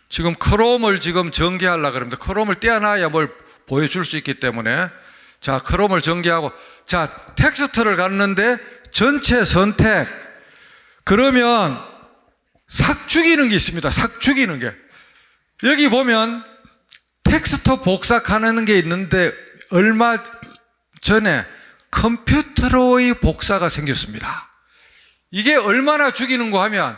지금 크롬을 지금 전개하려고 그럽니다. 크롬을 떼어놔야 뭘 보여줄 수 있기 때문에 자, 크롬을 전개하고 자, 텍스트를 갔는데 전체 선택 그러면 삭 죽이는 게 있습니다. 삭 죽이는 게 여기 보면 텍스트 복사하는 게 있는데 얼마 전에 컴퓨터로의 복사가 생겼습니다. 이게 얼마나 죽이는가 하면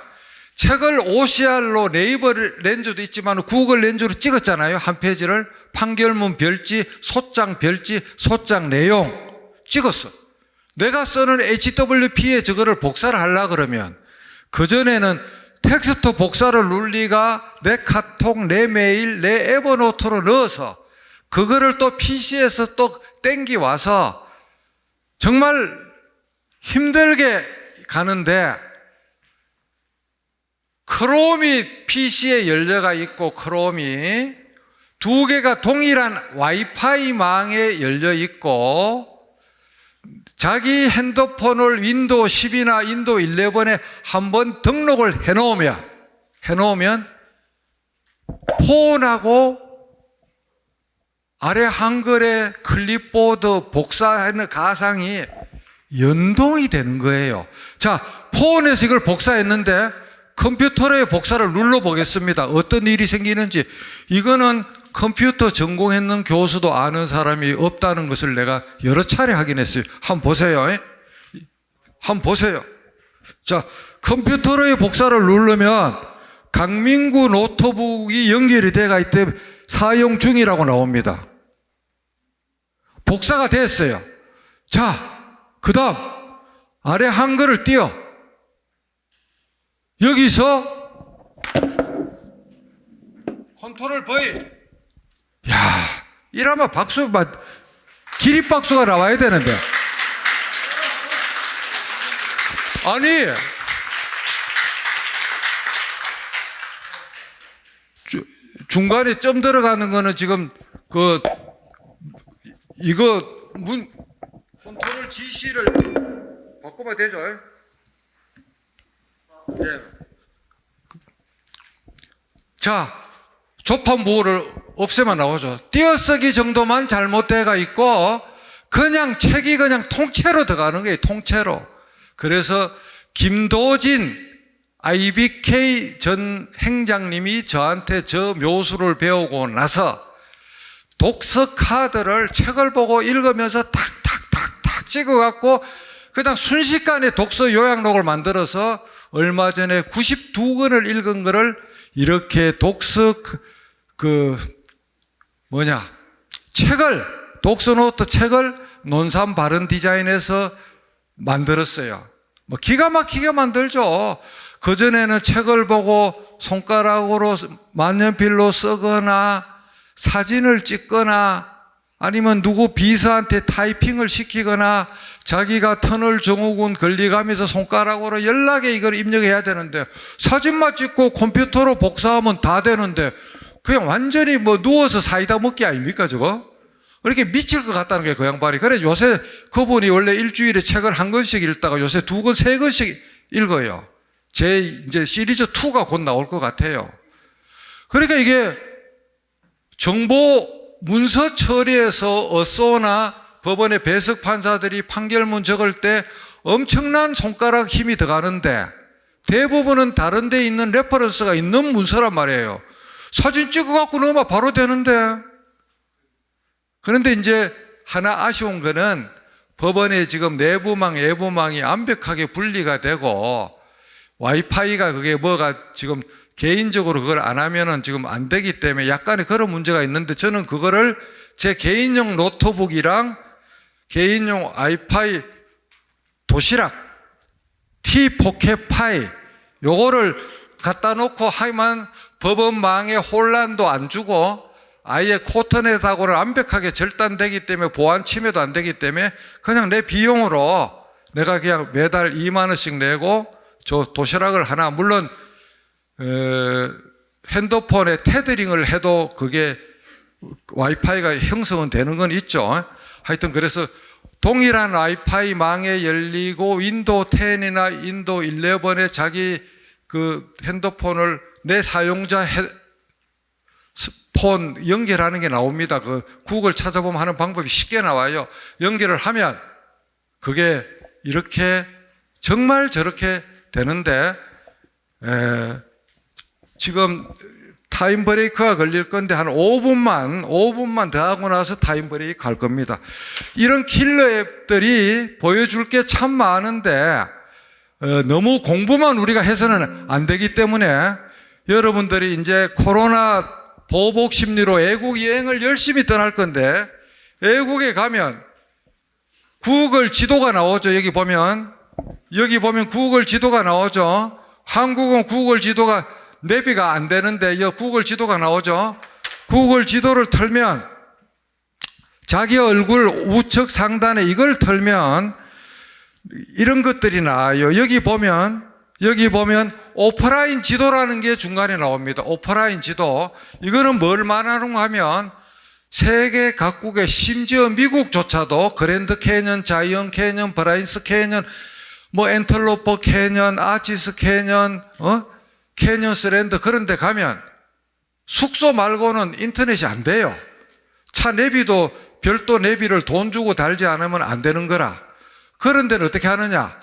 책을 OCR로 네이버 렌즈도 있지만 구글 렌즈로 찍었잖아요. 한 페이지를 판결문 별지, 소장 별지, 소장 내용 찍었어. 내가 쓰는 HWP에 저거를 복사를 하려고 그러면 그전에는 텍스트 복사를 눌리가 내 카톡, 내 메일, 내 에버노트로 넣어서 그거를 또 PC에서 또 땡기 와서 정말 힘들게 가는데 크롬이 PC에 연료가 있고 크롬이 두 개가 동일한 와이파이 망에 열려 있고 자기 핸드폰을 윈도우 10이나 윈도우 11에 한번 등록을 해놓으면 폰하고 아래 한글의 클립보드 복사하는 가상이 연동이 되는 거예요. 자, 폰에서 이걸 복사했는데 컴퓨터에 복사를 눌러보겠습니다. 어떤 일이 생기는지. 이거는 컴퓨터 전공했는 교수도 아는 사람이 없다는 것을 내가 여러 차례 확인했어요. 한번 보세요. 한번 보세요. 자, 컴퓨터의 복사를 누르면 강민구 노트북이 연결이 돼가 있대 사용 중이라고 나옵니다. 복사가 됐어요. 자, 그 다음 아래 한글을 띄워. 여기서 컨트롤 V. 야, 이러면 박수, 기립박수가 나와야 되는데. 아니, 중간에 점 들어가는 거는 지금 이거 컨트롤 GC를 바꾸면 되죠? 예. 자, 조판부호를 없애면 나오죠. 띄어쓰기 정도만 잘못돼가 있고 그냥 책이 그냥 통째로 들어가는 거예요. 통째로. 그래서 김도진 IBK 전 행장님이 저한테 저 묘수를 배우고 나서 독서 카드를 책을 보고 읽으면서 탁탁탁탁 찍어갖고 그냥 순식간에 독서 요약록을 만들어서 얼마 전에 92권을 읽은 거를 이렇게 독서 독서노트 책을 논산 바른 디자인에서 만들었어요. 기가 막히게 만들죠. 그전에는 책을 보고 손가락으로 만년필로 쓰거나 사진을 찍거나 아니면 누구 비서한테 타이핑을 시키거나 자기가 터널 증후군 걸리가면서 손가락으로 연락에 이걸 입력해야 되는데 사진만 찍고 컴퓨터로 복사하면 다 되는데 그냥 완전히 누워서 사이다 먹기 아닙니까 저거? 그렇게 미칠 것 같다는 게 그 양반이. 그래 요새 그분이 원래 일주일에 책을 한 권씩 읽다가 요새 2권, 3권씩 읽어요. 제 이제 시리즈 2가 곧 나올 것 같아요. 그러니까 이게 정보 문서 처리에서 어쏘나 법원의 배석 판사들이 판결문 적을 때 엄청난 손가락 힘이 들어가는데 대부분은 다른 데 있는 레퍼런스가 있는 문서란 말이에요. 사진 찍어갖고 넣으면 바로 되는데. 그런데 이제 하나 아쉬운 거는 법원에 지금 내부망, 외부망이 완벽하게 분리가 되고 와이파이가 그게 뭐가 지금 개인적으로 그걸 안 하면은 지금 안 되기 때문에 약간의 그런 문제가 있는데 저는 그거를 제 개인용 노트북이랑 개인용 와이파이 도시락, T-포켓파이 요거를 갖다 놓고 하면 법원망에 혼란도 안 주고 아예 코터넷하고는 완벽하게 절단되기 때문에 보안 침해도 안 되기 때문에 그냥 내 비용으로 내가 그냥 매달 2만 원씩 내고 저 도시락을 하나 물론 핸드폰에 테더링을 해도 그게 와이파이가 형성은 되는 건 있죠. 하여튼 그래서 동일한 와이파이 망에 열리고 윈도우 10이나 윈도우 11에 자기 그 핸드폰을 내 사용자 폰 연결하는 게 나옵니다. 그 구글 찾아보면 하는 방법이 쉽게 나와요. 연결을 하면 그게 이렇게 정말 저렇게 되는데 지금 타임 브레이크가 걸릴 건데 한 5분만 더 하고 나서 타임 브레이크 할 겁니다. 이런 킬러 앱들이 보여줄 게 참 많은데 너무 공부만 우리가 해서는 안 되기 때문에 여러분들이 이제 코로나 보복 심리로 외국 여행을 열심히 떠날 건데 외국에 가면 구글 지도가 나오죠. 여기 보면 구글 지도가 나오죠. 한국은 구글 지도가 내비가 안 되는데 여 구글 지도가 나오죠. 구글 지도를 털면 자기 얼굴 우측 상단에 이걸 털면 이런 것들이 나와요. 여기 보면 오프라인 지도라는 게 중간에 나옵니다. 오프라인 지도. 이거는 뭘 말하는가 하면 세계 각국의 심지어 미국조차도 그랜드 캐년, 자이언 캐년, 브라인스 캐년, 뭐 엔텔로퍼 캐년, 아치스 캐년, 캐년스랜드 그런 데 가면 숙소 말고는 인터넷이 안 돼요. 차 내비도 별도 내비를 돈 주고 달지 않으면 안 되는 거라. 그런 데는 어떻게 하느냐?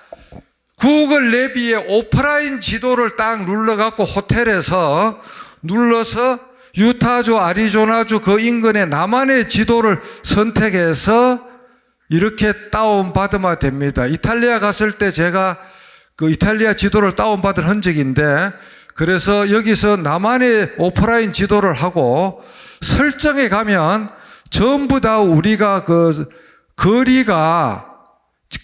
구글 내비에 오프라인 지도를 딱 눌러갖고 호텔에서 눌러서 유타주, 아리조나주 그 인근의 나만의 지도를 선택해서 이렇게 다운받으면 됩니다. 이탈리아 갔을 때 제가 그 이탈리아 지도를 다운받은 흔적인데 그래서 여기서 나만의 오프라인 지도를 하고 설정에 가면 전부 다 우리가 그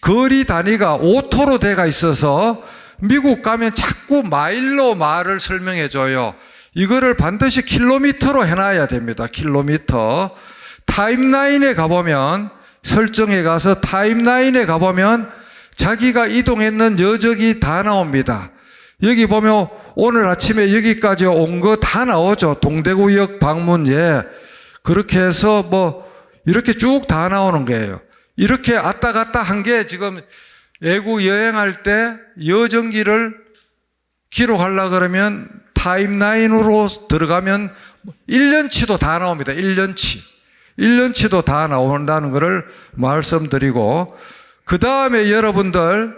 거리 단위가 오토로 돼가 있어서 미국 가면 자꾸 마일로 말을 설명해 줘요. 이거를 반드시 킬로미터로 해놔야 됩니다. 킬로미터. 타임라인에 가보면 설정에 가서 타임라인에 가보면 자기가 이동했는 여적이 다 나옵니다. 여기 보면 오늘 아침에 여기까지 온 거 다 나오죠. 동대구역 방문 그렇게 해서 뭐 이렇게 쭉 다 나오는 거예요. 이렇게 왔다 갔다 한 게 지금 외국 여행할 때 여정기를 기록하려고 그러면 타임라인으로 들어가면 1년치도 다 나옵니다. 1년치도 다 나온다는 것을 말씀드리고 그 다음에 여러분들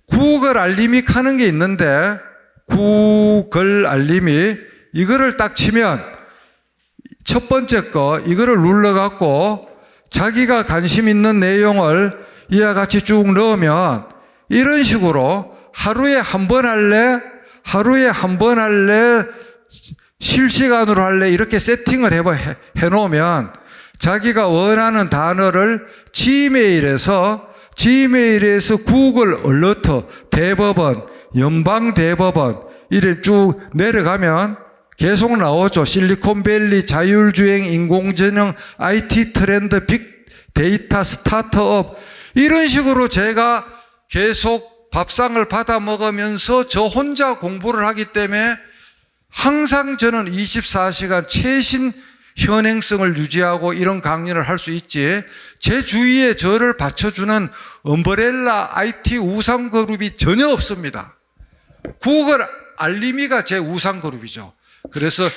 구글 알림이 하는 게 있는데 구글 알림이 이거를 딱 치면 첫 번째 거 이거를 눌러갖고 자기가 관심 있는 내용을 이와 같이 쭉 넣으면 이런 식으로 하루에 한 번 할래? 실시간으로 할래? 이렇게 세팅을 해놓으면 자기가 원하는 단어를 지메일에서 구글 얼러트, 대법원, 연방대법원 이래 쭉 내려가면 계속 나오죠. 실리콘밸리, 자율주행, 인공지능, IT 트렌드, 빅데이터, 스타트업 이런 식으로 제가 계속 밥상을 받아 먹으면서 저 혼자 공부를 하기 때문에 항상 저는 24시간 최신 현행성을 유지하고 이런 강연을 할 수 있지 제 주위에 저를 받쳐주는 엄브렐라 IT 우상그룹이 전혀 없습니다. 구글 알림이가 제 우상그룹이죠. 그래서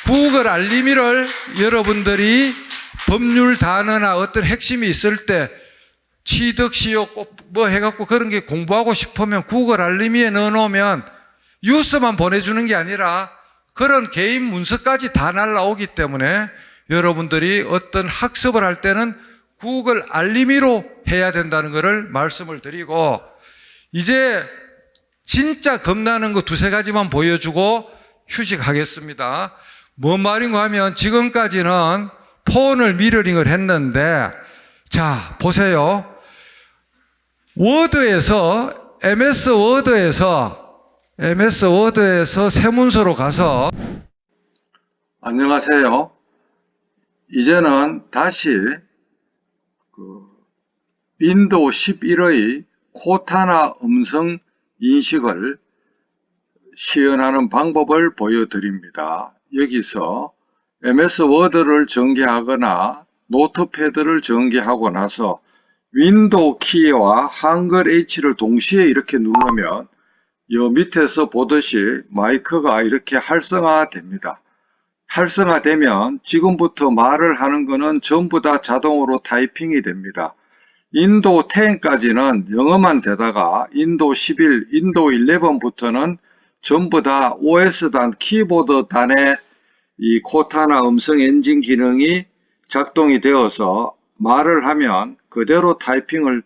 구글 알림이를 여러분들이 법률 단어나 어떤 핵심이 있을 때 취득시효 뭐 해갖고 그런 게 공부하고 싶으면 구글 알림이에 넣어놓으면 뉴스만 보내주는 게 아니라 그런 개인 문서까지 다 날라오기 때문에 여러분들이 어떤 학습을 할 때는 구글 알림이로 해야 된다는 것을 말씀을 드리고, 이제 진짜 겁나는 거 두세 가지만 보여주고 휴식하겠습니다. 뭔 말인가 하면 지금까지는 폰을 미러링을 했는데, 자 보세요. 워드에서 MS 워드에서 새 문서로 가서, 안녕하세요. 이제는 다시 윈도우 11의 코타나 음성 인식을 시연하는 방법을 보여드립니다. 여기서 MS 워드를 전개하거나 노트패드를 전개하고 나서 윈도우 키와 한글 H를 동시에 이렇게 누르면 여 밑에서 보듯이 마이크가 이렇게 활성화됩니다. 활성화되면 지금부터 말을 하는 거는 전부 다 자동으로 타이핑이 됩니다. 윈도우 10까지는 영어만 되다가 윈도우 11, 윈도우 11부터는 전부 다 OS 단, 키보드 단의 이 코타나 음성 엔진 기능이 작동이 되어서 말을 하면 그대로 타이핑을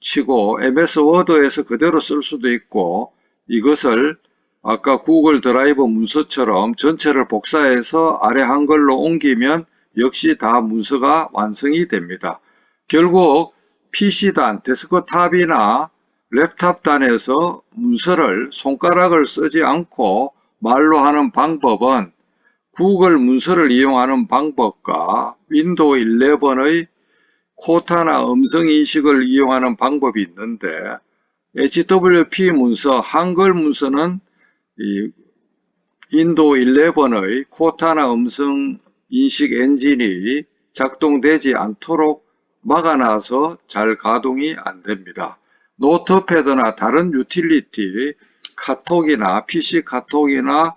치고 MS 워드에서 그대로 쓸 수도 있고, 이것을 아까 구글 드라이브 문서처럼 전체를 복사해서 아래 한글로 옮기면 역시 다 문서가 완성이 됩니다. 결국 PC단, 데스크탑이나 랩탑단에서 문서를 손가락을 쓰지 않고 말로 하는 방법은 구글 문서를 이용하는 방법과 윈도우 11의 코타나 음성 인식을 이용하는 방법이 있는데, HWP 문서, 한글 문서는 이 윈도우 11의 코타나 음성 인식 엔진이 작동되지 않도록 막아놔서 잘 가동이 안 됩니다. 노트패드나 다른 유틸리티, 카톡이나 PC 카톡이나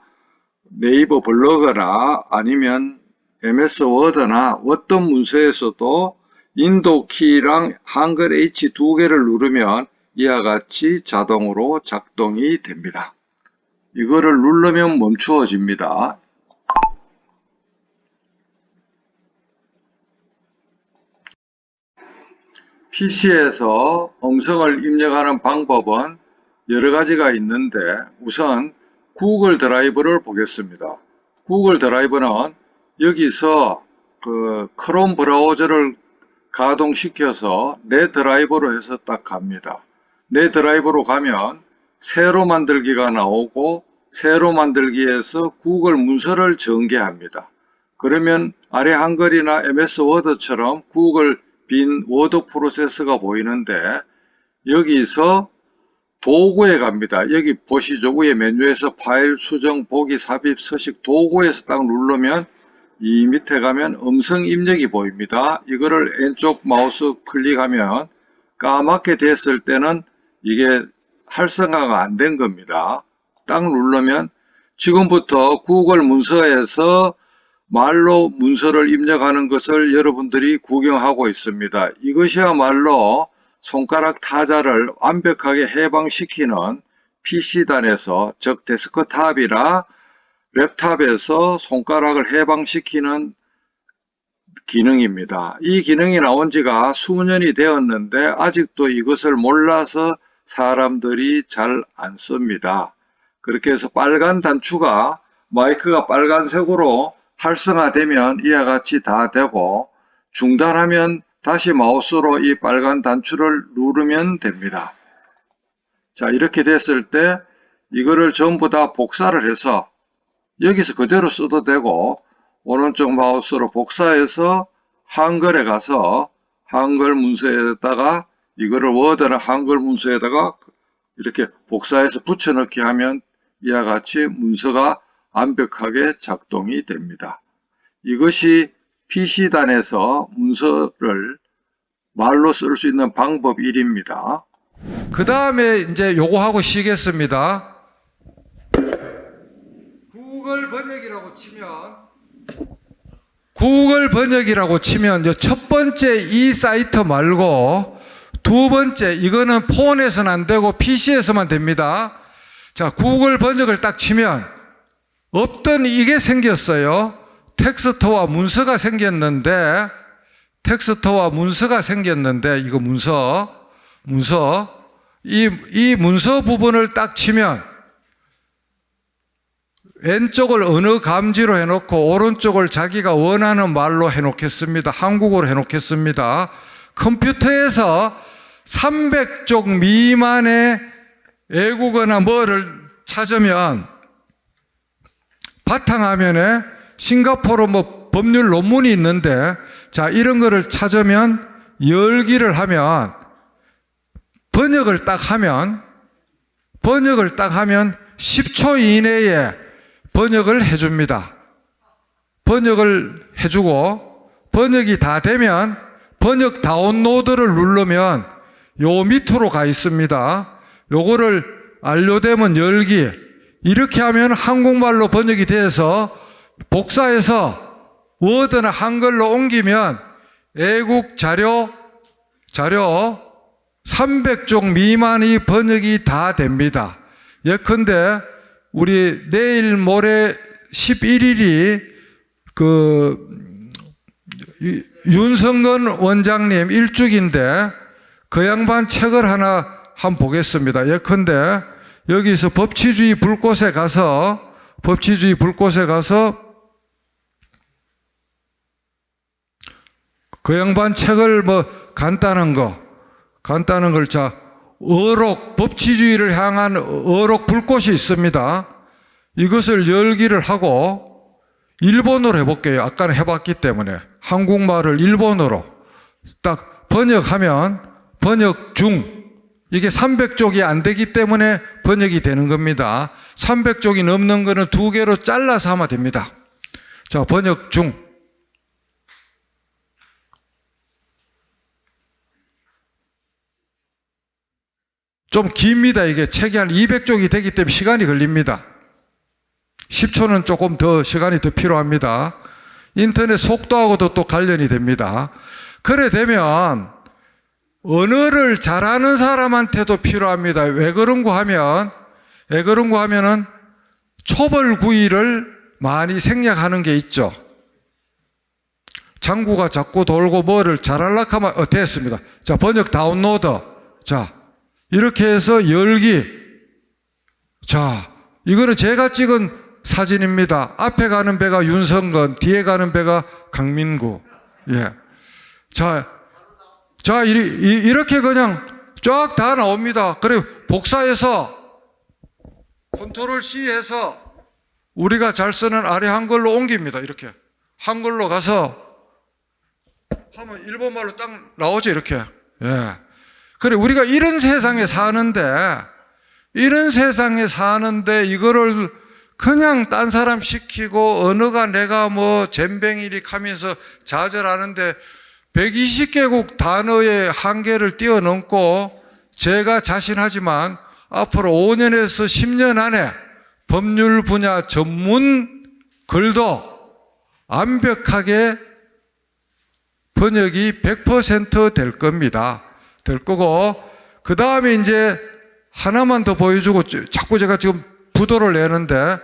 네이버 블로그나 아니면 MS 워드나 어떤 문서에서도 윈도우 키랑 한글 H 두 개를 누르면 이와 같이 자동으로 작동이 됩니다. 이거를 누르면 멈추어집니다. PC에서 음성을 입력하는 방법은 여러 가지가 있는데, 우선 구글 드라이브를 보겠습니다. 구글 드라이브는 여기서 크롬 브라우저를 가동시켜서 내 드라이브로 해서 딱 갑니다. 내 드라이브로 가면 새로 만들기가 나오고, 새로 만들기에서 구글 문서를 전개합니다. 그러면 아래 한글이나 MS 워드처럼 구글 빈 워드 프로세서가 보이는데, 여기서 도구에 갑니다. 여기 보시죠. 위에 메뉴에서 파일, 수정, 보기, 삽입, 서식, 도구에서 딱 누르면 이 밑에 가면 음성 입력이 보입니다. 이거를 왼쪽 마우스 클릭하면 까맣게 됐을 때는 이게 활성화가 안 된 겁니다. 딱 누르면 지금부터 구글 문서에서 말로 문서를 입력하는 것을 여러분들이 구경하고 있습니다. 이것이야말로 손가락 타자를 완벽하게 해방시키는 PC단에서, 즉 데스크탑이나 랩탑에서 손가락을 해방시키는 기능입니다. 이 기능이 나온 지가 수년이 되었는데 아직도 이것을 몰라서 사람들이 잘 안 씁니다. 그렇게 해서 빨간 단추가, 마이크가 빨간색으로 활성화되면 이와 같이 다 되고, 중단하면 다시 마우스로 이 빨간 단추를 누르면 됩니다. 자, 이렇게 됐을 때 이거를 전부 다 복사를 해서 여기서 그대로 써도 되고, 오른쪽 마우스로 복사해서 한글에 가서 한글 문서에다가 이거를 워드나 한글 문서에다가 이렇게 복사해서 붙여넣기 하면 이와 같이 문서가 완벽하게 작동이 됩니다. 이것이 PC단에서 문서를 말로 쓸 수 있는 방법 1입니다. 그 다음에 이제 요거 하고 쉬겠습니다. 구글 번역이라고 치면 첫 번째 이 사이트 말고 두 번째, 이거는 폰에서는 안 되고 PC에서만 됩니다. 자, 구글 번역을 딱 치면 없던 이게 생겼어요. 텍스트와 문서가 생겼는데, 이거 문서. 이 문서 부분을 딱 치면 왼쪽을 언어 감지로 해놓고 오른쪽을 자기가 원하는 말로 해놓겠습니다. 한국어로 해놓겠습니다. 컴퓨터에서 300쪽 미만의 외국어나 뭐를 찾으면 바탕화면에 싱가포르 뭐 법률 논문이 있는데, 자, 이런 거를 찾으면 열기를 하면 번역을 딱 하면 10초 이내에 번역을 해줍니다. 번역을 해주고 번역이 다 되면 번역 다운로드를 누르면 요 밑으로 가 있습니다. 요거를 완료되면 열기. 이렇게 하면 한국말로 번역이 돼서 복사해서 워드나 한글로 옮기면 애국 자료 300쪽 미만이 번역이 다 됩니다. 예컨대 우리 내일 모레 11일이 윤성근 원장님 일주기인데 그 양반 책을 하나 한번 보겠습니다. 예컨대 여기서 법치주의 불꽃에 가서 그 양반 책을 뭐 간단한 걸 자, 법치주의를 향한 어록 불꽃이 있습니다. 이것을 열기를 하고 일본어로 해볼게요. 아까는 해봤기 때문에 한국말을 일본어로 딱 번역하면 번역 중, 이게 300쪽이 안 되기 때문에 번역이 되는 겁니다. 300쪽이 넘는 거는 2개로 잘라서 하면 됩니다. 자, 번역 중. 좀 깁니다. 이게 책이 한 200쪽이 되기 때문에 시간이 걸립니다. 10초는 조금 더 시간이 더 필요합니다. 인터넷 속도하고도 또 관련이 됩니다. 그래 되면 언어를 잘하는 사람한테도 필요합니다. 왜 그런가 하면은 초벌구이를 많이 생략하는 게 있죠. 장구가 자꾸 돌고 뭐를 잘하려고 하면 됐습니다. 자, 번역 다운로드. 자, 이렇게 해서 열기. 자, 이거는 제가 찍은 사진입니다. 앞에 가는 배가 윤성근, 뒤에 가는 배가 강민구. 예. 자, 이렇게 그냥 쫙 다 나옵니다. 그리고 복사해서 컨트롤 C 해서 우리가 잘 쓰는 아래 한글로 옮깁니다. 이렇게. 한글로 가서 하면 일본말로 딱 나오죠. 이렇게. 예. 그래, 우리가 이런 세상에 사는데 이거를 그냥 딴 사람 시키고 언어가 내가 뭐 잼뱅이리 하면서 좌절하는데 120개국 단어의 한계를 뛰어넘고 제가 자신하지만 앞으로 5년에서 10년 안에 법률 분야 전문 글도 완벽하게 번역이 100% 될 겁니다. 될 거고, 그 다음에 이제 하나만 더 보여주고, 자꾸 제가 지금 부도를 내는데,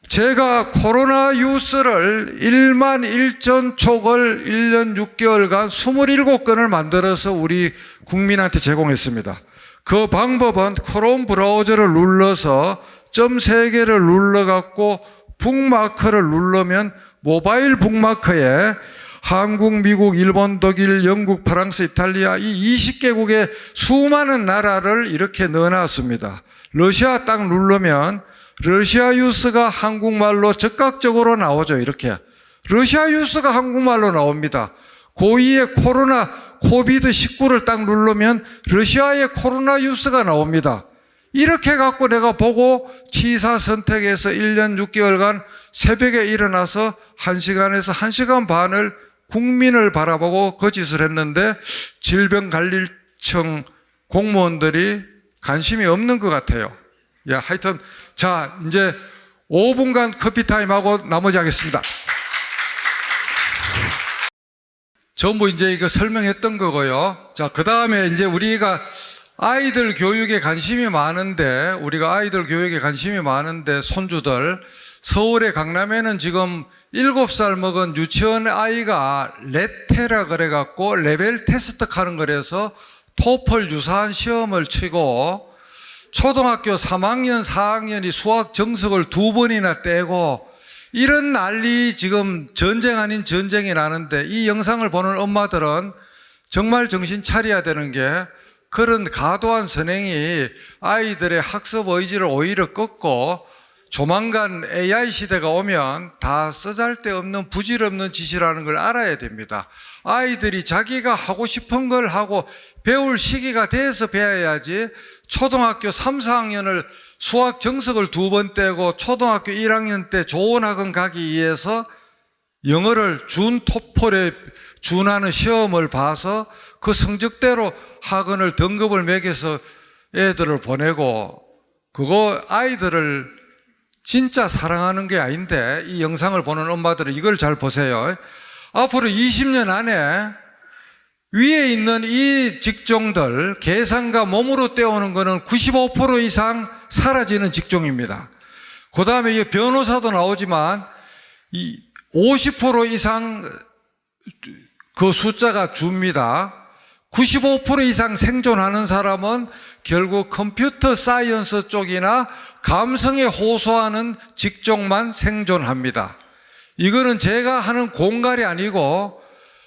제가 코로나 뉴스를 1만 1천 촉을 1년 6개월간 27건을 만들어서 우리 국민한테 제공했습니다. 그 방법은 크롬 브라우저를 눌러서 점 3개를 눌러갖고 북마크를 누르면 모바일 북마크에 한국, 미국, 일본, 독일, 영국, 프랑스, 이탈리아 이 20개국의 수많은 나라를 이렇게 넣어놨습니다. 러시아 딱 누르면 러시아 뉴스가 한국말로 즉각적으로 나오죠. 이렇게 러시아 뉴스가 한국말로 나옵니다. 고2의 코비드19를 딱 누르면 러시아의 코로나 뉴스가 나옵니다. 이렇게 갖고 내가 보고 치사 선택해서 1년 6개월간 새벽에 일어나서 1시간에서 1시간 반을 국민을 바라보고 거짓을 했는데 질병관리청 공무원들이 관심이 없는 것 같아요. 야, 하여튼 자, 이제 5분간 커피 타임하고 나머지 하겠습니다. 전부 이제 이거 설명했던 거고요. 자, 그 다음에 이제 우리가 아이들 교육에 관심이 많은데, 손주들, 서울의 강남에는 지금 7살 먹은 유치원 아이가 레테라 그래갖고 레벨 테스트 하는 거라서 토플 유사한 시험을 치고, 초등학교 3학년, 4학년이 수학 정석을 2번이나 떼고, 이런 난리 지금 전쟁 아닌 전쟁이 나는데, 이 영상을 보는 엄마들은 정말 정신 차려야 되는 게, 그런 과도한 선행이 아이들의 학습 의지를 오히려 꺾고, 조만간 AI 시대가 오면 다 쓰잘데없는 부질없는 짓이라는 걸 알아야 됩니다. 아이들이 자기가 하고 싶은 걸 하고 배울 시기가 돼서 배워야지, 초등학교 3, 4학년을 수학 정석을 2번 떼고 초등학교 1학년 때 좋은 학원 가기 위해서 영어를 준 토플에 준하는 시험을 봐서 그 성적대로 학원을 등급을 매겨서 애들을 보내고, 그거 아이들을 진짜 사랑하는 게 아닌데, 이 영상을 보는 엄마들은 이걸 잘 보세요. 앞으로 20년 안에 위에 있는 이 직종들, 계산과 몸으로 때우는 거는 95% 이상 사라지는 직종입니다. 그 다음에 변호사도 나오지만 50% 이상 그 숫자가 줍니다. 95% 이상 생존하는 사람은 결국 컴퓨터 사이언스 쪽이나 감성에 호소하는 직종만 생존합니다. 이거는 제가 하는 공갈이 아니고,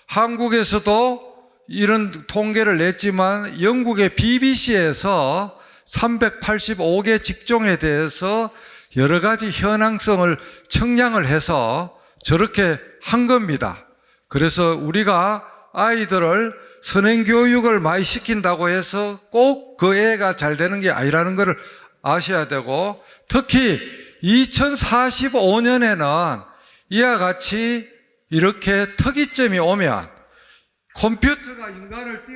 한국에서도 이런 통계를 냈지만 영국의 BBC에서 385개 직종에 대해서 여러 가지 현황성을 청량을 해서 저렇게 한 겁니다. 그래서 우리가 아이들을 선행교육을 많이 시킨다고 해서 꼭 그 애가 잘 되는 게 아니라는 것을 아셔야 되고, 특히 2045년에는 이와 같이 이렇게 특이점이 오면, 컴퓨터가 인간을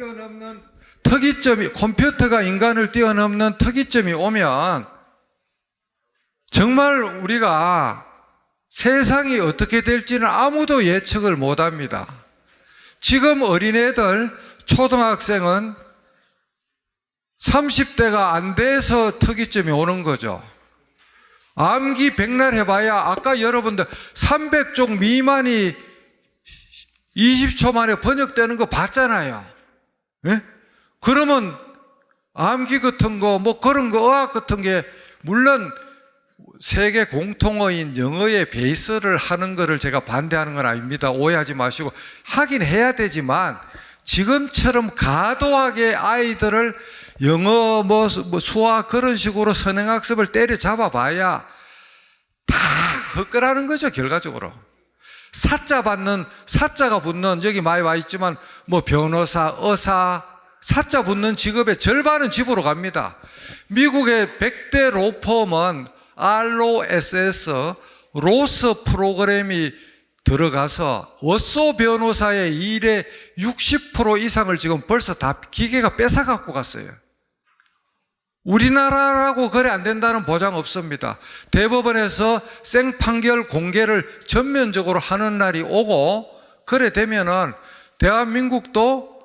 뛰어넘는 특이점이 오면 정말 우리가 세상이 어떻게 될지는 아무도 예측을 못합니다. 지금 어린애들, 초등학생은 30대가 안 돼서 특이점이 오는 거죠. 암기 백날 해봐야 아까 여러분들 300쪽 미만이 20초 만에 번역되는 거 봤잖아요. 예? 그러면 암기 같은 거, 뭐 그런 거, 의학 같은 게, 물론 세계 공통어인 영어의 베이스를 하는 거를 제가 반대하는 건 아닙니다. 오해하지 마시고. 하긴 해야 되지만, 지금처럼 과도하게 아이들을 영어, 수학 그런 식으로 선행학습을 때려잡아 봐야 다 헛거라는 거죠, 결과적으로. 사자가 붙는, 여기 많이 와 있지만, 변호사, 의사, 사자 붙는 직업의 절반은 집으로 갑니다. 미국의 100대 로펌은 ROSS, 로스 프로그램이 들어가서 워소 변호사의 일의 60% 이상을 지금 벌써 다 기계가 뺏어갖고 갔어요. 우리나라라고 그래 안 된다는 보장 없습니다. 대법원에서 생판결 공개를 전면적으로 하는 날이 오고, 그래 되면은 대한민국도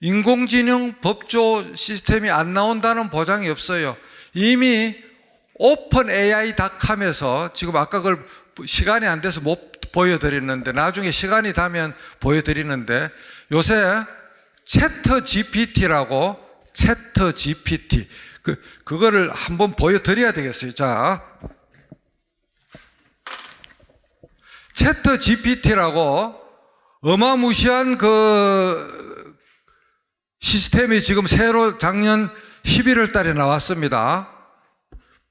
인공지능 법조 시스템이 안 나온다는 보장이 없어요. 이미 오픈 AI.com에서 지금 아까 그걸 시간이 안 돼서 못 보여드리는데, 나중에 시간이 되면 보여드리는데, 요새 채트 GPT라고, 채트 GPT, 그거를 한번 보여드려야 되겠어요. 자, 채트 GPT라고 어마무시한 그 시스템이 지금 새로 작년 11월 달에 나왔습니다.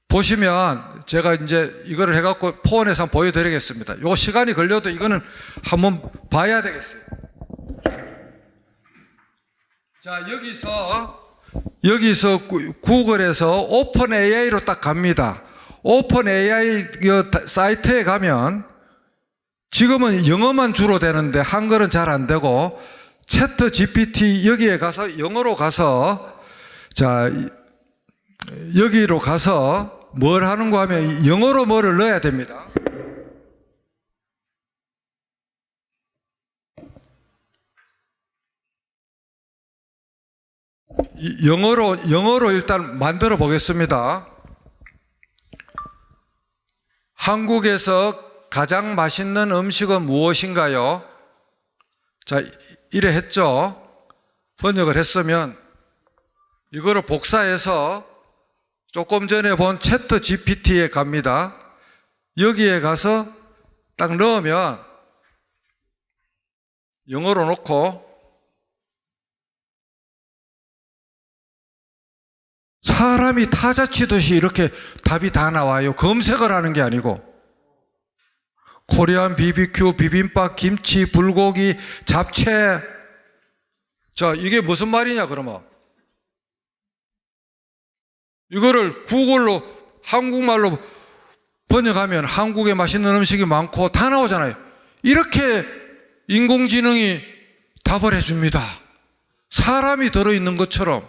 보시면 제가 이제 이거를 해갖고 폰에서 한번 보여드리겠습니다. 요 시간이 걸려도 이거는 한번 봐야 되겠어요. 자, 여기서 구글에서 오픈 AI로 딱 갑니다. 오픈 AI 사이트에 가면 지금은 영어만 주로 되는데 한글은 잘 안 되고, 채트 GPT 여기에 가서 영어로 가서, 자, 여기로 가서 뭘 하는가 하면 영어로 뭐를 넣어야 됩니다. 영어로 일단 만들어 보겠습니다. 한국에서 가장 맛있는 음식은 무엇인가요? 자, 이래 했죠. 번역을 했으면 이거를 복사해서 조금 전에 본 채트 GPT에 갑니다. 여기에 가서 딱 넣으면 영어로 놓고 사람이 타자 치듯이 이렇게 답이 다 나와요. 검색을 하는 게 아니고. 코리안 BBQ, 비빔밥, 김치, 불고기, 잡채. 자, 이게 무슨 말이냐 그러면. 이거를 구글로 한국말로 번역하면 한국에 맛있는 음식이 많고 다 나오잖아요. 이렇게 인공지능이 답을 해줍니다. 사람이 들어있는 것처럼.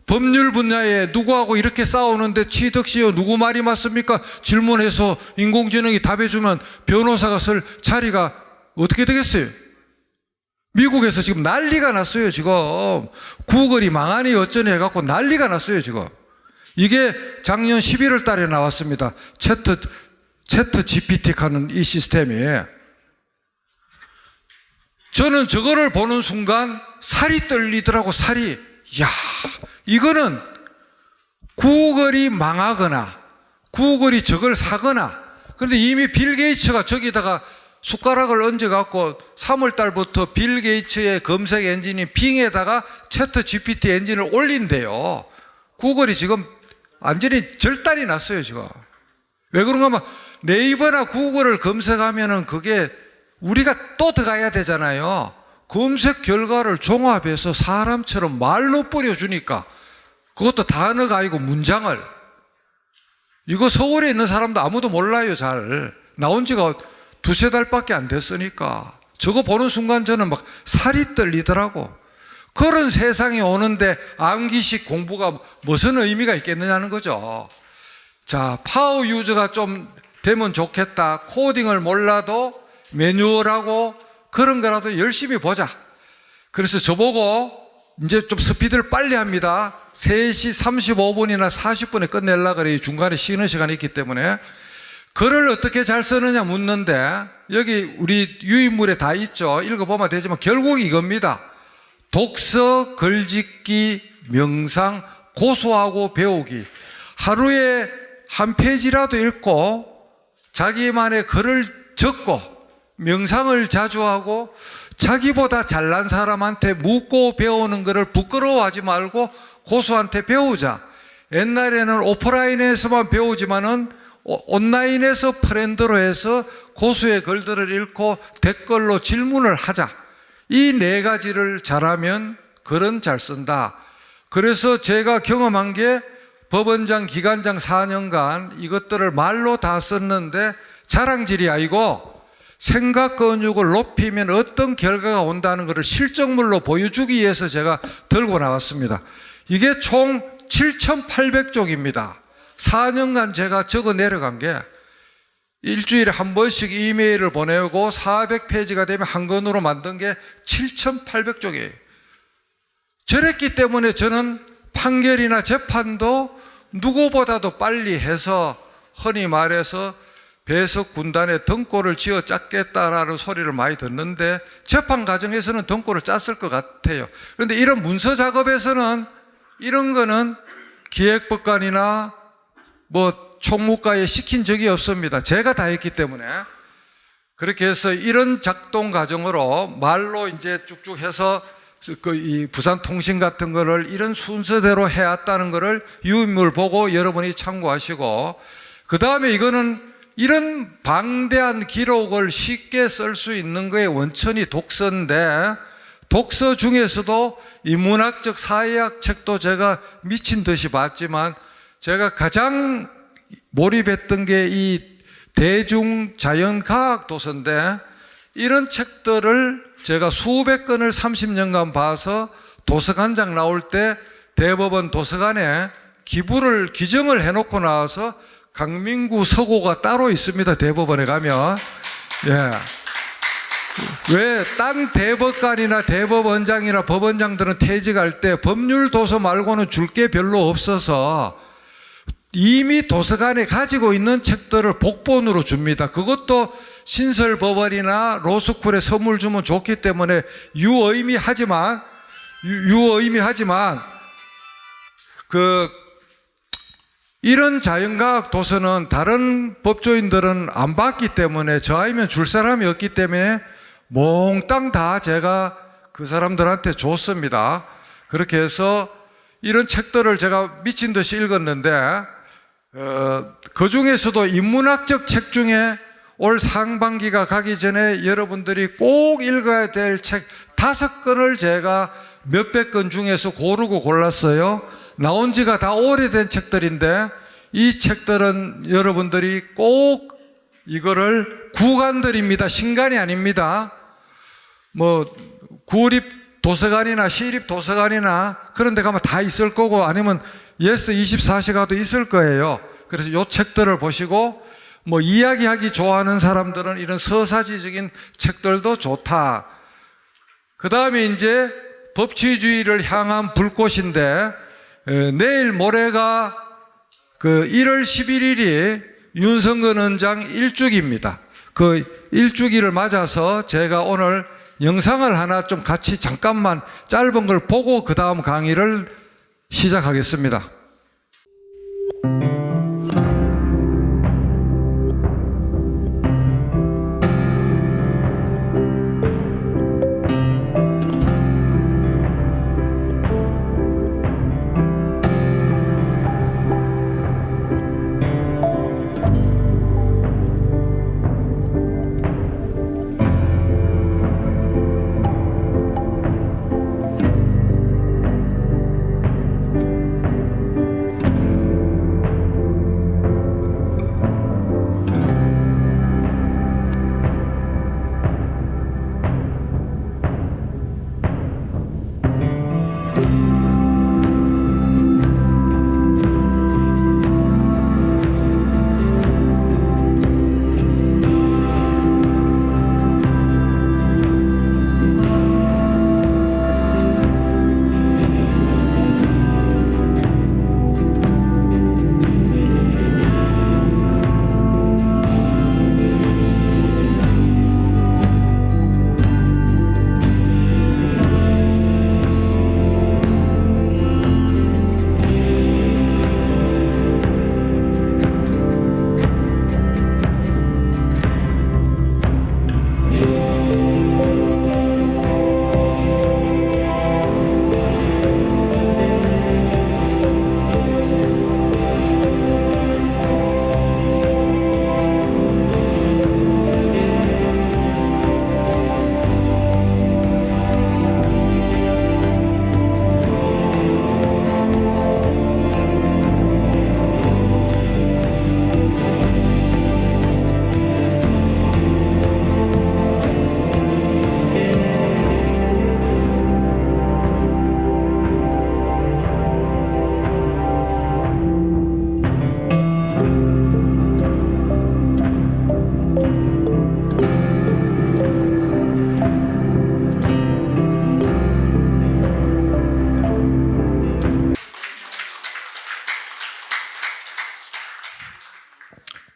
법률 분야에 누구하고 이렇게 싸우는데 취득시효 누구 말이 맞습니까? 질문해서 인공지능이 답해주면 변호사가 쓸 자리가 어떻게 되겠어요? 미국에서 지금 난리가 났어요. 지금 구글이 망하니 어쩌니 해갖고 난리가 났어요. 지금 이게 작년 11월 달에 나왔습니다. 채트 GPT 하는 이 시스템이. 저는 저거를 보는 순간 살이 떨리더라고. 살이. 야, 이거는 구글이 망하거나 구글이 저걸 사거나, 그런데 이미 빌 게이츠가 저기다가 숟가락을 얹어갖고 3월 달부터 빌 게이츠의 검색 엔진인 빙에다가 채트 GPT 엔진을 올린대요. 구글이 지금 완전히 절단이 났어요, 지금. 왜 그런가 하면 네이버나 구글을 검색하면은 그게 우리가 또 들어가야 되잖아요. 검색 결과를 종합해서 사람처럼 말로 뿌려주니까, 그것도 단어가 아니고 문장을. 이거 서울에 있는 사람도 아무도 몰라요. 잘 나온 지가 두세 달밖에 안 됐으니까. 저거 보는 순간 저는 막 살이 떨리더라고. 그런 세상이 오는데 암기식 공부가 무슨 의미가 있겠느냐는 거죠. 자, 파워 유저가 좀 되면 좋겠다. 코딩을 몰라도 매뉴얼하고 그런 거라도 열심히 보자. 그래서 저보고 이제 좀 스피드를 빨리 합니다. 3시 35분이나 40분에 끝내려고 그래요. 중간에 쉬는 시간이 있기 때문에. 글을 어떻게 잘 쓰느냐 묻는데, 여기 우리 유인물에 다 있죠. 읽어보면 되지만 결국 이겁니다. 독서, 글짓기, 명상, 고소하고 배우기. 하루에 한 페이지라도 읽고 자기만의 글을 적고 명상을 자주 하고 자기보다 잘난 사람한테 묻고 배우는 것을 부끄러워하지 말고 고수한테 배우자. 옛날에는 오프라인에서만 배우지만은 온라인에서 프렌드로 해서 고수의 글들을 읽고 댓글로 질문을 하자. 이 네 가지를 잘하면 글은 잘 쓴다. 그래서 제가 경험한 게 법원장, 기관장 4년간 이것들을 말로 다 썼는데 자랑질이 아니고 생각 근육을 높이면 어떤 결과가 온다는 것을 실적물로 보여주기 위해서 제가 들고 나왔습니다. 이게 총 7,800쪽입니다. 4년간 제가 적어 내려간 게 일주일에 한 번씩 이메일을 보내고 400페이지가 되면 한 권으로 만든 게 7,800쪽이에요. 저랬기 때문에 저는 판결이나 재판도 누구보다도 빨리 해서 흔히 말해서 배석 군단에 등골을 쥐어 짰겠다라는 소리를 많이 듣는데 재판 과정에서는 등골을 짰을 것 같아요. 그런데 이런 문서 작업에서는 이런 거는 기획법관이나 총무과에 시킨 적이 없습니다. 제가 다 했기 때문에. 그렇게 해서 이런 작동 과정으로 말로 이제 쭉쭉 해서 이 부산통신 같은 거를 이런 순서대로 해왔다는 거를 유인물 보고 여러분이 참고하시고, 그 다음에 이거는 이런 방대한 기록을 쉽게 쓸 수 있는 거의 원천이 독서인데, 독서 중에서도 인문학적 사회학 책도 제가 미친 듯이 봤지만 제가 가장 몰입했던 게 이 대중자연과학 도서인데, 이런 책들을 제가 수백 권을 30년간 봐서 도서관장 나올 때 대법원 도서관에 기증을 해놓고 나와서 강민구 서고가 따로 있습니다. 대법원에 가면. 예. 왜 딴 대법관이나 대법원장이나 법원장들은 퇴직할 때 법률 도서 말고는 줄 게 별로 없어서 이미 도서관에 가지고 있는 책들을 복본으로 줍니다. 그것도 신설법원이나 로스쿨에 선물 주면 좋기 때문에 유의미하지만 이런 자연과학 도서는 다른 법조인들은 안 받기 때문에 저 아이면 줄 사람이 없기 때문에 몽땅 다 제가 그 사람들한테 줬습니다. 그렇게 해서 이런 책들을 제가 미친 듯이 읽었는데 그 중에서도 인문학적 책 중에 올 상반기가 가기 전에 여러분들이 꼭 읽어야 될 책 5권을 제가 몇백 권 중에서 고르고 골랐어요. 나온 지가 다 오래된 책들인데 이 책들은 여러분들이 꼭 이거를 구간들입니다. 신간이 아닙니다. 구립 도서관이나 시립 도서관이나 그런 데 가면 다 있을 거고 아니면 예스 24시 가도 있을 거예요. 그래서 이 책들을 보시고 이야기하기 좋아하는 사람들은 이런 서사지적인 책들도 좋다. 그 다음에 이제 법치주의를 향한 불꽃인데 내일 모레가 1월 11일이 윤석근 원장 1주기입니다. 그 1주기를 맞아서 제가 오늘 영상을 하나 좀 같이 잠깐만 짧은 걸 보고 그 다음 강의를 시작하겠습니다.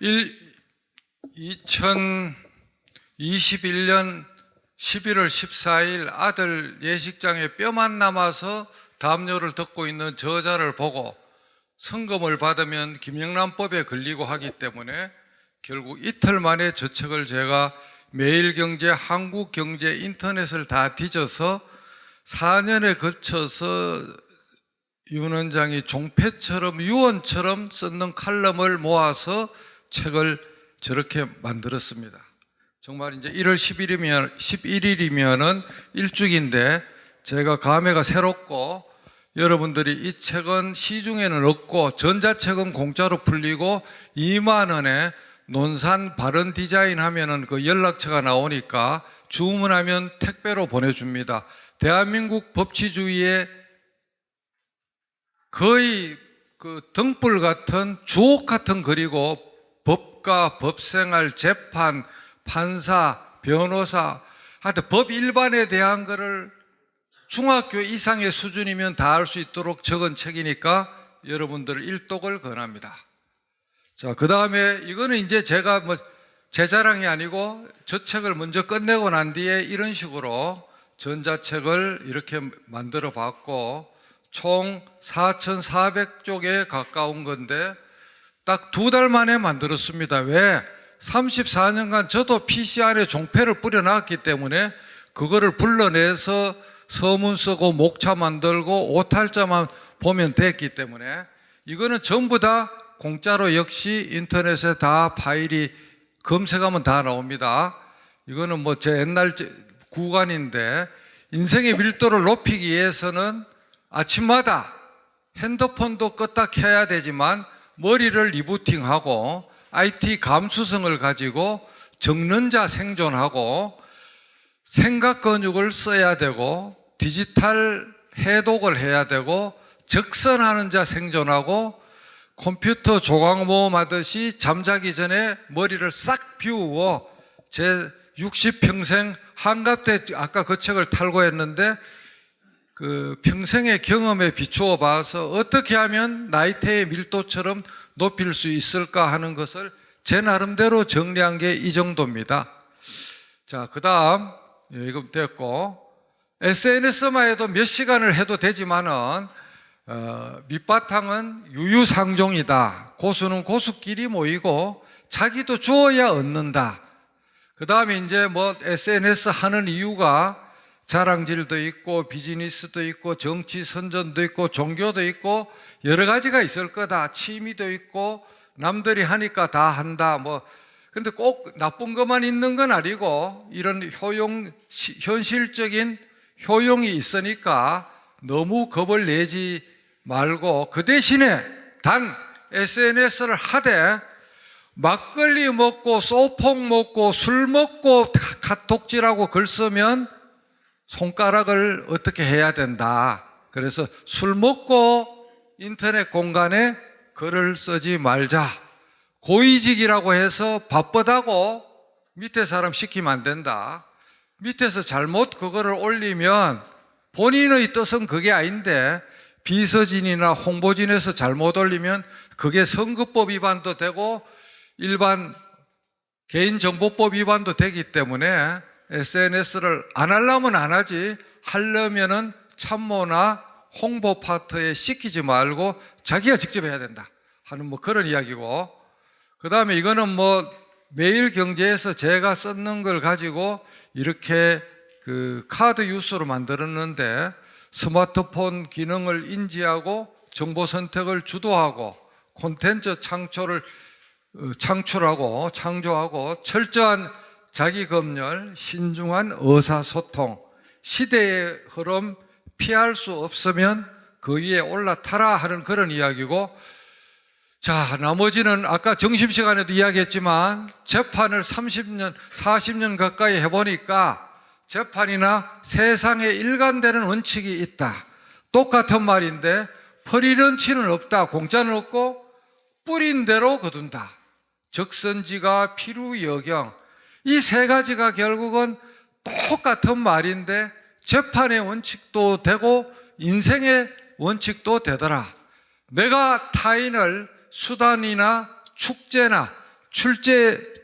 일 2021년 11월 14일 아들 예식장에 뼈만 남아서 담요를 덮고 있는 저자를 보고 성금을 받으면 김영란법에 걸리고 하기 때문에 결국 이틀 만에 저 책을 제가 매일경제, 한국경제, 인터넷을 다 뒤져서 4년에 걸쳐서 윤 원장이 종패처럼 유언처럼 썼는 칼럼을 모아서 책을 저렇게 만들었습니다. 정말 이제 1월 11일이면은 1주기인데 제가 감회가 새롭고 여러분들이 이 책은 시중에는 없고 전자책은 공짜로 풀리고 2만 원에 논산 발언 디자인 하면은 그 연락처가 나오니까 주문하면 택배로 보내줍니다. 대한민국 법치주의의 거의 그 등불 같은 주옥 같은 글이고 법과 법생활, 재판, 판사, 변호사 하여튼 법 일반에 대한 거를 중학교 이상의 수준이면 다 할 수 있도록 적은 책이니까 여러분들 일독을 권합니다. 자, 그 다음에 이거는 이제 제가 뭐 제 자랑이 아니고 저 책을 먼저 끝내고 난 뒤에 이런 식으로 전자책을 이렇게 만들어 봤고 총 4,400쪽에 가까운 건데 딱 2달 만에 만들었습니다. 왜? 34년간 저도 PC 안에 종패를 뿌려놨기 때문에 그거를 불러내서 서문 쓰고 목차 만들고 오탈자만 보면 됐기 때문에 이거는 전부 다 공짜로 역시 인터넷에 다 파일이 검색하면 다 나옵니다. 이거는 뭐 제 옛날 구간인데 인생의 밀도를 높이기 위해서는 아침마다 핸드폰도 껐다 켜야 되지만 머리를 리부팅하고 IT 감수성을 가지고 적는 자 생존하고 생각 근육을 써야 되고 디지털 해독을 해야 되고 적선하는 자 생존하고 컴퓨터 조각 모음하듯이 잠자기 전에 머리를 싹 비우고 제 60평생 한갑 때 아까 그 책을 탈고했는데 그 평생의 경험에 비추어 봐서 어떻게 하면 나이테의 밀도처럼 높일 수 있을까 하는 것을 제 나름대로 정리한 게 이 정도입니다. 자, 그 다음 이거 됐고 SNS만 해도 몇 시간을 해도 되지만은 밑바탕은 유유상종이다. 고수는 고수끼리 모이고 자기도 주어야 얻는다. 그 다음에 이제 뭐 SNS 하는 이유가 자랑질도 있고 비즈니스도 있고 정치 선전도 있고 종교도 있고 여러 가지가 있을 거다. 취미도 있고 남들이 하니까 다 한다. 뭐 근데 꼭 나쁜 것만 있는 건 아니고 이런 현실적인 효용이 있으니까 너무 겁을 내지 말고 그 대신에 단 SNS를 하되 막걸리 먹고 소폭 먹고 술 먹고 카톡질하고 글 쓰면 손가락을 어떻게 해야 된다. 그래서 술 먹고 인터넷 공간에 글을 쓰지 말자. 고위직이라고 해서 바쁘다고 밑에 사람 시키면 안 된다. 밑에서 잘못 그거를 올리면 본인의 뜻은 그게 아닌데 비서진이나 홍보진에서 잘못 올리면 그게 선거법 위반도 되고 일반 개인정보법 위반도 되기 때문에 SNS를 안 하려면 안 하지 하려면은 참모나 홍보 파트에 시키지 말고 자기가 직접 해야 된다 하는 뭐 그런 이야기고 그 다음에 이거는 뭐 매일경제에서 제가 썼는 걸 가지고 이렇게 그 카드 유스로 만들었는데 스마트폰 기능을 인지하고 정보 선택을 주도하고 콘텐츠 창출하고 창조하고 철저한 자기검열, 신중한 의사소통, 시대의 흐름 피할 수 없으면 그 위에 올라타라 하는 그런 이야기고 자, 나머지는 아까 점심시간에도 이야기했지만 재판을 30년, 40년 가까이 해보니까 재판이나 세상에 일관되는 원칙이 있다. 똑같은 말인데 프리런치는 없다. 공짜는 없고 뿌린 대로 거둔다. 적선지가 필요여경. 이 세 가지가 결국은 똑같은 말인데 재판의 원칙도 되고 인생의 원칙도 되더라. 내가 타인을 수단이나 축제나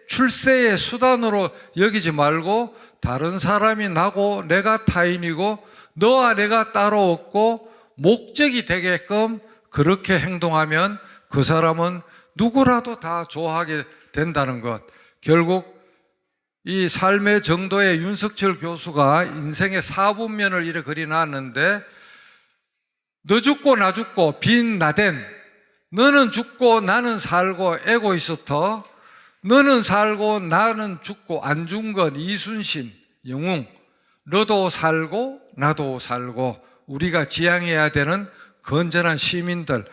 출세의 수단으로 여기지 말고 다른 사람이 나고 내가 타인이고 너와 내가 따로 없고 목적이 되게끔 그렇게 행동하면 그 사람은 누구라도 다 좋아하게 된다는 것. 결국 이 삶의 정도의 윤석철 교수가 인생의 4분면을 이렇게 그려놨는데 너 죽고 나 죽고 빈 나댄 너는 죽고 나는 살고 에고이스터 너는 살고 나는 죽고 안 죽은 건 이순신 영웅 너도 살고 나도 살고 우리가 지향해야 되는 건전한 시민들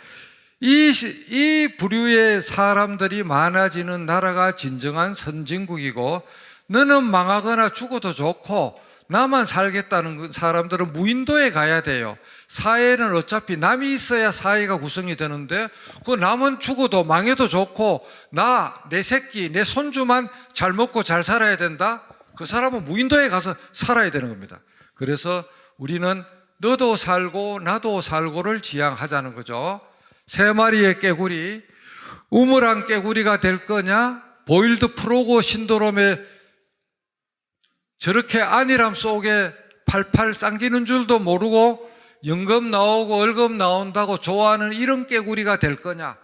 이 부류의 사람들이 많아지는 나라가 진정한 선진국이고 너는 망하거나 죽어도 좋고 나만 살겠다는 사람들은 무인도에 가야 돼요. 사회는 어차피 남이 있어야 사회가 구성이 되는데 그 남은 죽어도 망해도 좋고 내 새끼, 내 손주만 잘 먹고 잘 살아야 된다? 그 사람은 무인도에 가서 살아야 되는 겁니다. 그래서 우리는 너도 살고 나도 살고를 지향하자는 거죠. 3마리의 깨구리, 우물안 깨구리가 될 거냐, 보일드 프로그 신드롬에 저렇게 안일함 속에 팔팔 쌍기는 줄도 모르고 연금 나오고 월급 나온다고 좋아하는 이런 깨구리가 될 거냐,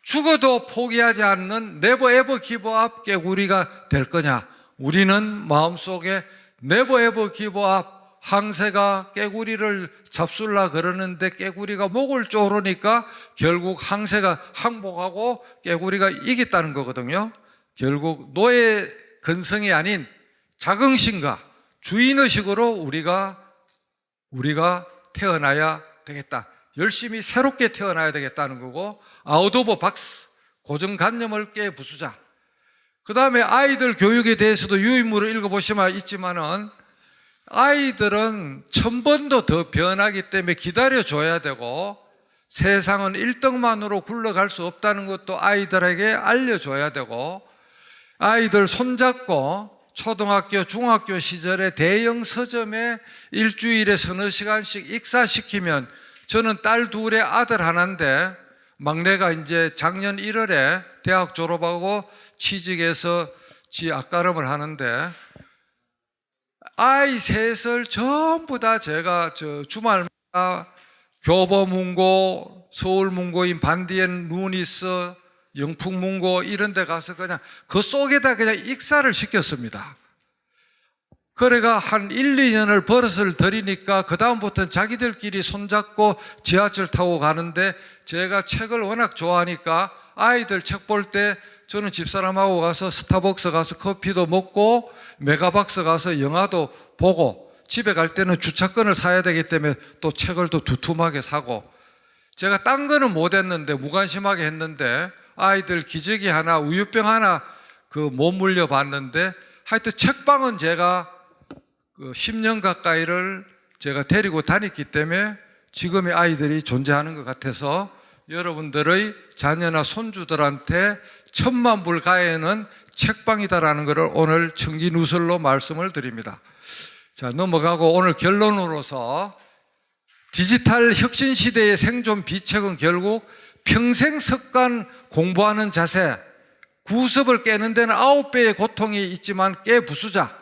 죽어도 포기하지 않는 네버 에버 기브업 깨구리가 될 거냐. 우리는 마음속에 네버 에버 기브업, 항새가 깨구리를 잡술라 그러는데 깨구리가 목을 조르니까 결국 항새가 항복하고 깨구리가 이겼다는 거거든요. 결국 노예 근성이 아닌 자긍심과 주인의식으로 우리가 태어나야 되겠다. 열심히 새롭게 태어나야 되겠다는 거고, 아웃 오브 박스, 고정관념을 깨부수자. 그 다음에 아이들 교육에 대해서도 유인물을 읽어보시면 있지만은 아이들은 1000번도 더 변하기 때문에 기다려줘야 되고, 세상은 1등만으로 굴러갈 수 없다는 것도 아이들에게 알려줘야 되고, 아이들 손잡고 초등학교, 중학교 시절에 대형 서점에 일주일에 서너 시간씩 익사시키면, 저는 딸 둘에 아들 하나인데 막내가 이제 작년 1월에 대학 졸업하고 취직해서 지 앞가름을 하는데, 아이 셋을 전부 다 제가 주말마다 교보문고, 서울문고인 반디앤 루니스, 영풍문고 이런 데 가서 그냥 그 속에다 그냥 익사를 시켰습니다. 그래가 한 1, 2년을 버릇을 들이니까 그 다음부터는 자기들끼리 손잡고 지하철 타고 가는데, 제가 책을 워낙 좋아하니까 아이들 책 볼 때 저는 집사람하고 가서 스타벅스 가서 커피도 먹고 메가박스 가서 영화도 보고, 집에 갈 때는 주차권을 사야 되기 때문에 또 책을 또 두툼하게 사고, 제가 딴 거는 못 했는데 무관심하게 했는데 아이들 기저귀 하나, 우유병 하나 못 물려봤는데, 하여튼 책방은 제가 10년 가까이를 제가 데리고 다녔기 때문에 지금의 아이들이 존재하는 것 같아서 여러분들의 자녀나 손주들한테 1000만 불 가에는 책방이다라는 것을 오늘 청기누설로 말씀을 드립니다. 자, 넘어가고 오늘 결론으로서 디지털 혁신 시대의 생존 비책은 결국 평생 습관 공부하는 자세, 구습을 깨는 데는 9배의 고통이 있지만 깨부수자,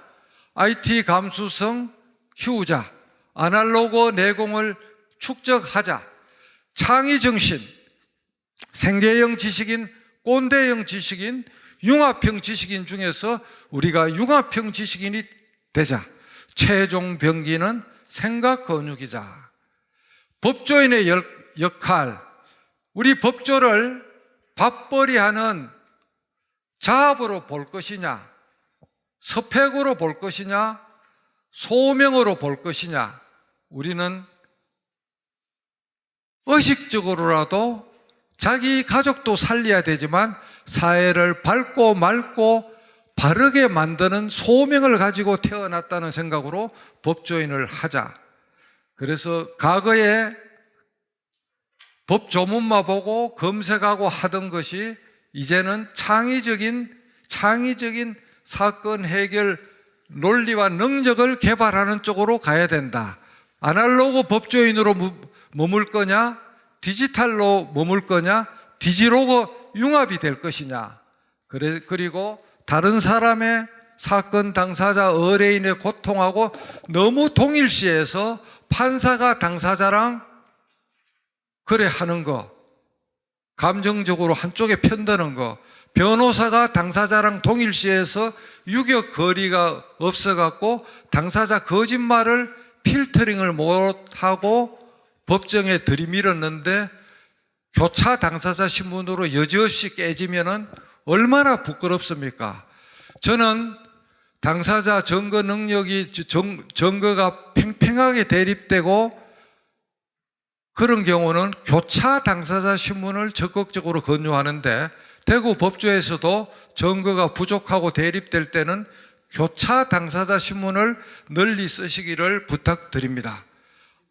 IT 감수성 키우자, 아날로그 내공을 축적하자, 창의정신, 생계형 지식인, 꼰대형 지식인, 융합형 지식인 중에서 우리가 융합형 지식인이 되자. 최종 병기는 생각 건육이자. 법조인의 역할, 우리 법조를 밥벌이하는 자업으로 볼 것이냐, 서팩으로 볼 것이냐, 소명으로 볼 것이냐. 우리는 의식적으로라도 자기 가족도 살려야 되지만 사회를 밝고 맑고 바르게 만드는 소명을 가지고 태어났다는 생각으로 법조인을 하자. 그래서 과거에 법 조문만 보고 검색하고 하던 것이 이제는 창의적인 사건 해결 논리와 능력을 개발하는 쪽으로 가야 된다. 아날로그 법조인으로 머물 거냐, 디지털로 머물 거냐, 디지로그 융합이 될 것이냐. 그리고 다른 사람의 사건 당사자 의뢰인의 고통하고 너무 동일시해서 판사가 당사자랑 거래하는 거, 감정적으로 한쪽에 편드는 거, 변호사가 당사자랑 동일시해서 유격 거리가 없어갖고 당사자 거짓말을 필터링을 못하고 법정에 들이밀었는데 교차 당사자 신문으로 여지없이 깨지면은 얼마나 부끄럽습니까? 저는 당사자 증거 능력이 증거가 팽팽하게 대립되고 그런 경우는 교차 당사자 신문을 적극적으로 권유하는데, 대구 법조에서도 증거가 부족하고 대립될 때는 교차 당사자 신문을 널리 쓰시기를 부탁드립니다.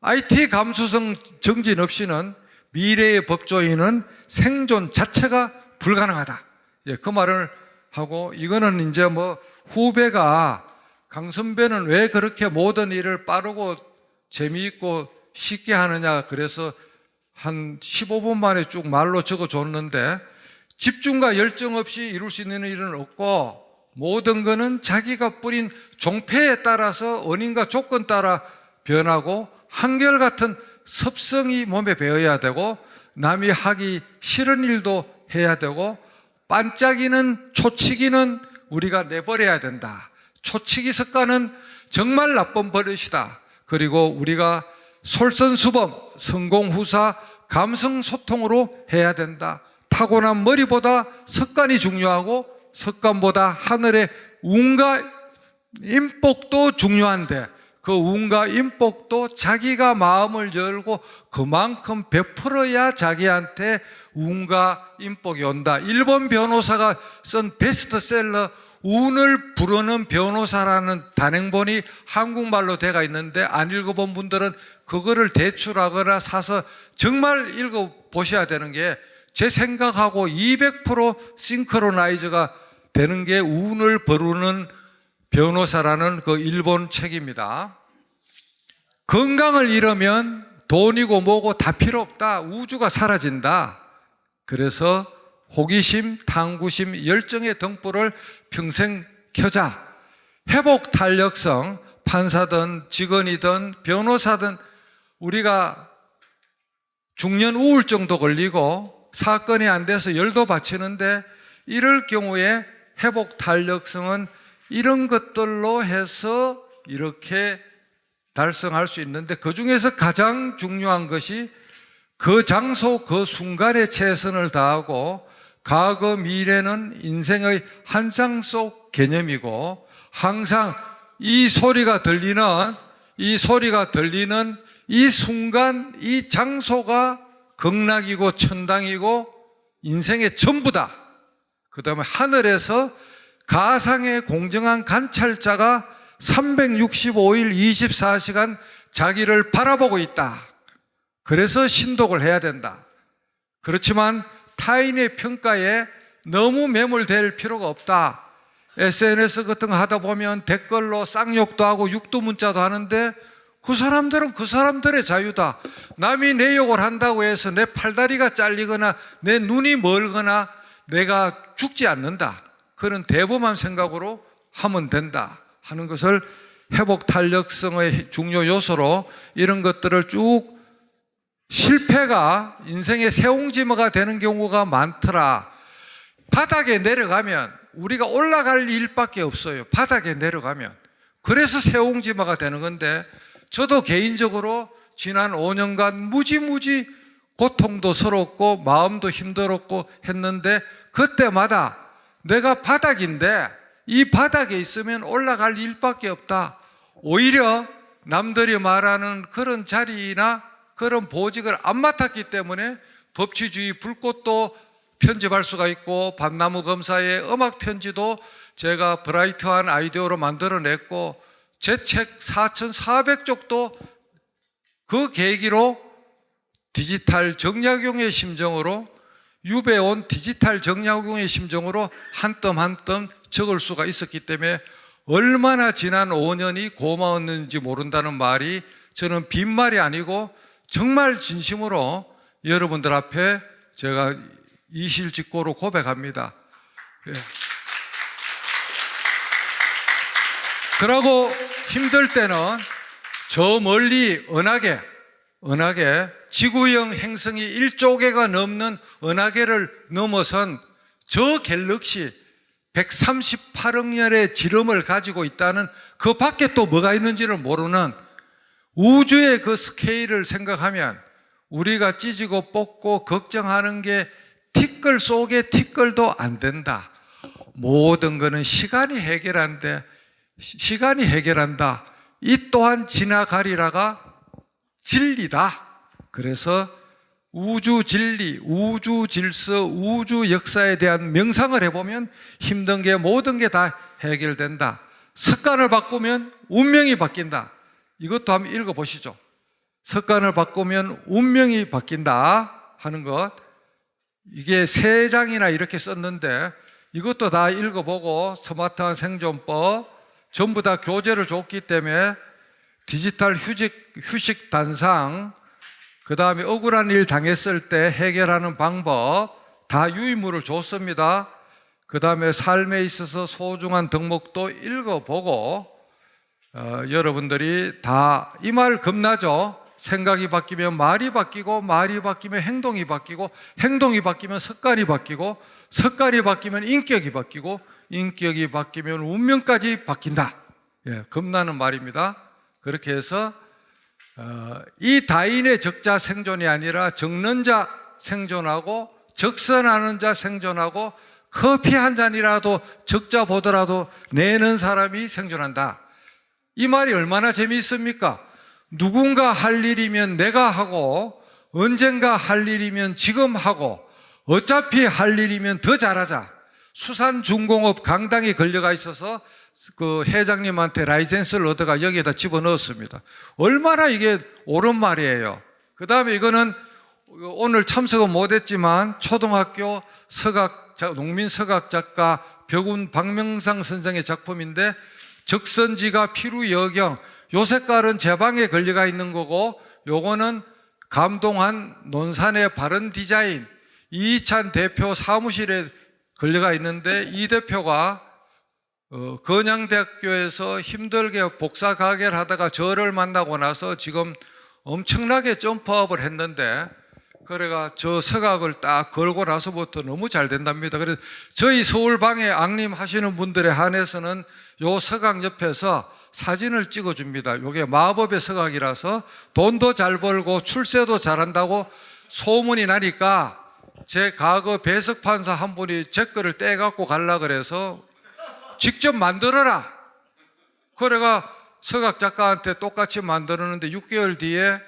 IT 감수성 정진 없이는 미래의 법조인은 생존 자체가 불가능하다. 그 말을 하고, 이거는 이제 후배가 강 선배는 왜 그렇게 모든 일을 빠르고 재미있고 쉽게 하느냐. 그래서 한 15분 만에 쭉 말로 적어줬는데, 집중과 열정 없이 이룰 수 있는 일은 없고 모든 것은 자기가 뿌린 종패에 따라서 원인과 조건 따라 변하고 한결같은 습성이 몸에 배어야 되고 남이 하기 싫은 일도 해야 되고 반짝이는 초치기는 우리가 내버려야 된다. 초치기 습관은 정말 나쁜 버릇이다. 그리고 우리가 솔선수범, 성공후사, 감성소통으로 해야 된다. 타고난 머리보다 습관이 중요하고 습관보다 하늘의 운과 인복도 중요한데 그 운과 인복도 자기가 마음을 열고 그만큼 베풀어야 자기한테 운과 인복이 온다. 일본 변호사가 쓴 베스트셀러 운을 부르는 변호사라는 단행본이 한국말로 돼가 있는데 안 읽어본 분들은 그거를 대출하거나 사서 정말 읽어보셔야 되는 게 제 생각하고 200% 싱크로나이즈가 되는 게 운을 부르는 변호사라는 그 일본 책입니다. 건강을 잃으면 돈이고 뭐고 다 필요 없다. 우주가 사라진다. 그래서 호기심, 탐구심, 열정의 등불을 평생 켜자. 회복 탄력성, 판사든 직원이든 변호사든 우리가 중년 우울증도 걸리고 사건이 안 돼서 열도 받치는데 이럴 경우에 회복 탄력성은 이런 것들로 해서 이렇게 달성할 수 있는데 그 중에서 가장 중요한 것이 그 장소 그 순간에 최선을 다하고 과거 미래는 인생의 한 장 속 개념이고 항상 이 소리가 들리는 이 순간 이 장소가 극락이고 천당이고 인생의 전부다. 그 다음에 하늘에서 가상의 공정한 관찰자가 365일 24시간 자기를 바라보고 있다. 그래서 신독을 해야 된다. 그렇지만 타인의 평가에 너무 매몰될 필요가 없다. SNS 같은 거 하다 보면 댓글로 쌍욕도 하고 육두문자도 하는데 그 사람들은 그 사람들의 자유다. 남이 내 욕을 한다고 해서 내 팔다리가 잘리거나 내 눈이 멀거나 내가 죽지 않는다. 그런 대범한 생각으로 하면 된다 하는 것을 회복 탄력성의 중요 요소로 이런 것들을 쭉 실패가 인생의 세옹지마가 되는 경우가 많더라. 바닥에 내려가면 우리가 올라갈 일밖에 없어요. 바닥에 내려가면. 그래서 세옹지마가 되는 건데 저도 개인적으로 지난 5년간 무지무지 고통도 서럽고 마음도 힘들었고 했는데 그때마다 내가 바닥인데 이 바닥에 있으면 올라갈 일밖에 없다. 오히려 남들이 말하는 그런 자리나 그런 보직을 안 맡았기 때문에 법치주의 불꽃도 편집할 수가 있고 밤나무 검사의 음악 편지도 제가 브라이트한 아이디어로 만들어냈고 제 책 4,400쪽도 그 계기로 디지털 정약용의 심정으로 유배온 디지털 정약용의 심정으로 한 뼘 한 뼘 적을 수가 있었기 때문에 얼마나 지난 5년이 고마웠는지 모른다는 말이 저는 빈말이 아니고 정말 진심으로 여러분들 앞에 제가 이실직고로 고백합니다. 그러고 힘들 때는 저 멀리 은하계 지구형 행성이 1조 개가 넘는 은하계를 넘어선 저 갤럭시 138억 년의 지름을 가지고 있다는 그 밖에 또 뭐가 있는지를 모르는 우주의 그 스케일을 생각하면 우리가 찢고 뽑고 걱정하는 게 티끌 속의 티끌도 안 된다. 모든 것은 시간이 해결한다. 이 또한 지나가리라가 진리다. 그래서 우주 진리, 우주 질서, 우주 역사에 대한 명상을 해보면 힘든 게 모든 게 다 해결된다. 습관을 바꾸면 운명이 바뀐다. 이것도 한번 읽어보시죠. 습관을 바꾸면 운명이 바뀐다 하는 것. 이게 3장이나 이렇게 썼는데 이것도 다 읽어보고 스마트한 생존법, 전부 다 교재를 줬기 때문에 디지털 휴식 단상, 그 다음에 억울한 일 당했을 때 해결하는 방법 다 유의물을 줬습니다. 그 다음에 삶에 있어서 소중한 덕목도 읽어보고 여러분들이 다 이 말 겁나죠? 생각이 바뀌면 말이 바뀌고 말이 바뀌면 행동이 바뀌고 행동이 바뀌면 습관이 바뀌고 습관이 바뀌면 인격이 바뀌고 인격이 바뀌면 운명까지 바뀐다. 예, 겁나는 말입니다. 그렇게 해서 이 다인의 적자 생존이 아니라 적는 자 생존하고 적선하는 자 생존하고 커피 한 잔이라도 적자 보더라도 내는 사람이 생존한다. 이 말이 얼마나 재미있습니까? 누군가 할 일이면 내가 하고 언젠가 할 일이면 지금 하고 어차피 할 일이면 더 잘하자. 수산중공업 강당에 걸려가 있어서 그 회장님한테 라이센스를 얻어가 여기에다 집어넣었습니다. 얼마나 이게 옳은 말이에요. 그 다음에 이거는 오늘 참석은 못했지만 초등학교 농민 서각 작가 벽운 박명상 선생의 작품인데 적선지가 피루여경, 요 색깔은 제 방에 걸려가 있는 거고 요거는 감동한 논산의 바른 디자인, 이희찬 대표 사무실에 걸려가 있는데 이 대표가 건양대학교에서 힘들게 복사 가게를 하다가 저를 만나고 나서 지금 엄청나게 점프업을 했는데 그래가 저 서각을 딱 걸고 나서부터 너무 잘 된답니다. 그래서 저희 서울방에 앙림하시는 분들에 한해서는 요 서각 옆에서 사진을 찍어줍니다. 요게 마법의 서각이라서 돈도 잘 벌고 출세도 잘한다고 소문이 나니까 제 과거 배석판사 한 분이 제 거를 떼갖고 갈라 그래서 직접 만들어라. 그래가 서각 작가한테 똑같이 만들었는데 6개월 뒤에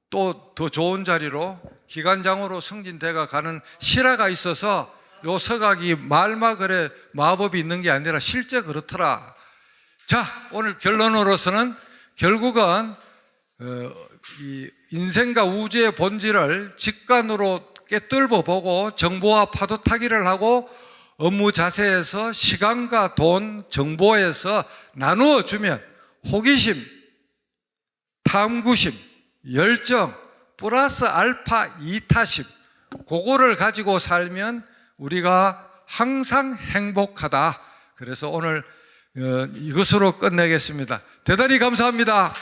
또 더 좋은 자리로 기관장으로 승진돼가 가는 실화가 있어서 요 서각이 말만 그래 마법이 있는 게 아니라 실제 그렇더라. 자, 오늘 결론으로서는 결국은 이 인생과 우주의 본질을 직관으로 깨뚫어 보고 정보와 파도 타기를 하고 업무 자세에서 시간과 돈, 정보에서 나누어 주면 호기심, 탐구심, 열정, 플러스 알파 이타심, 그거를 가지고 살면 우리가 항상 행복하다. 그래서 오늘 이것으로 끝내겠습니다. 대단히 감사합니다.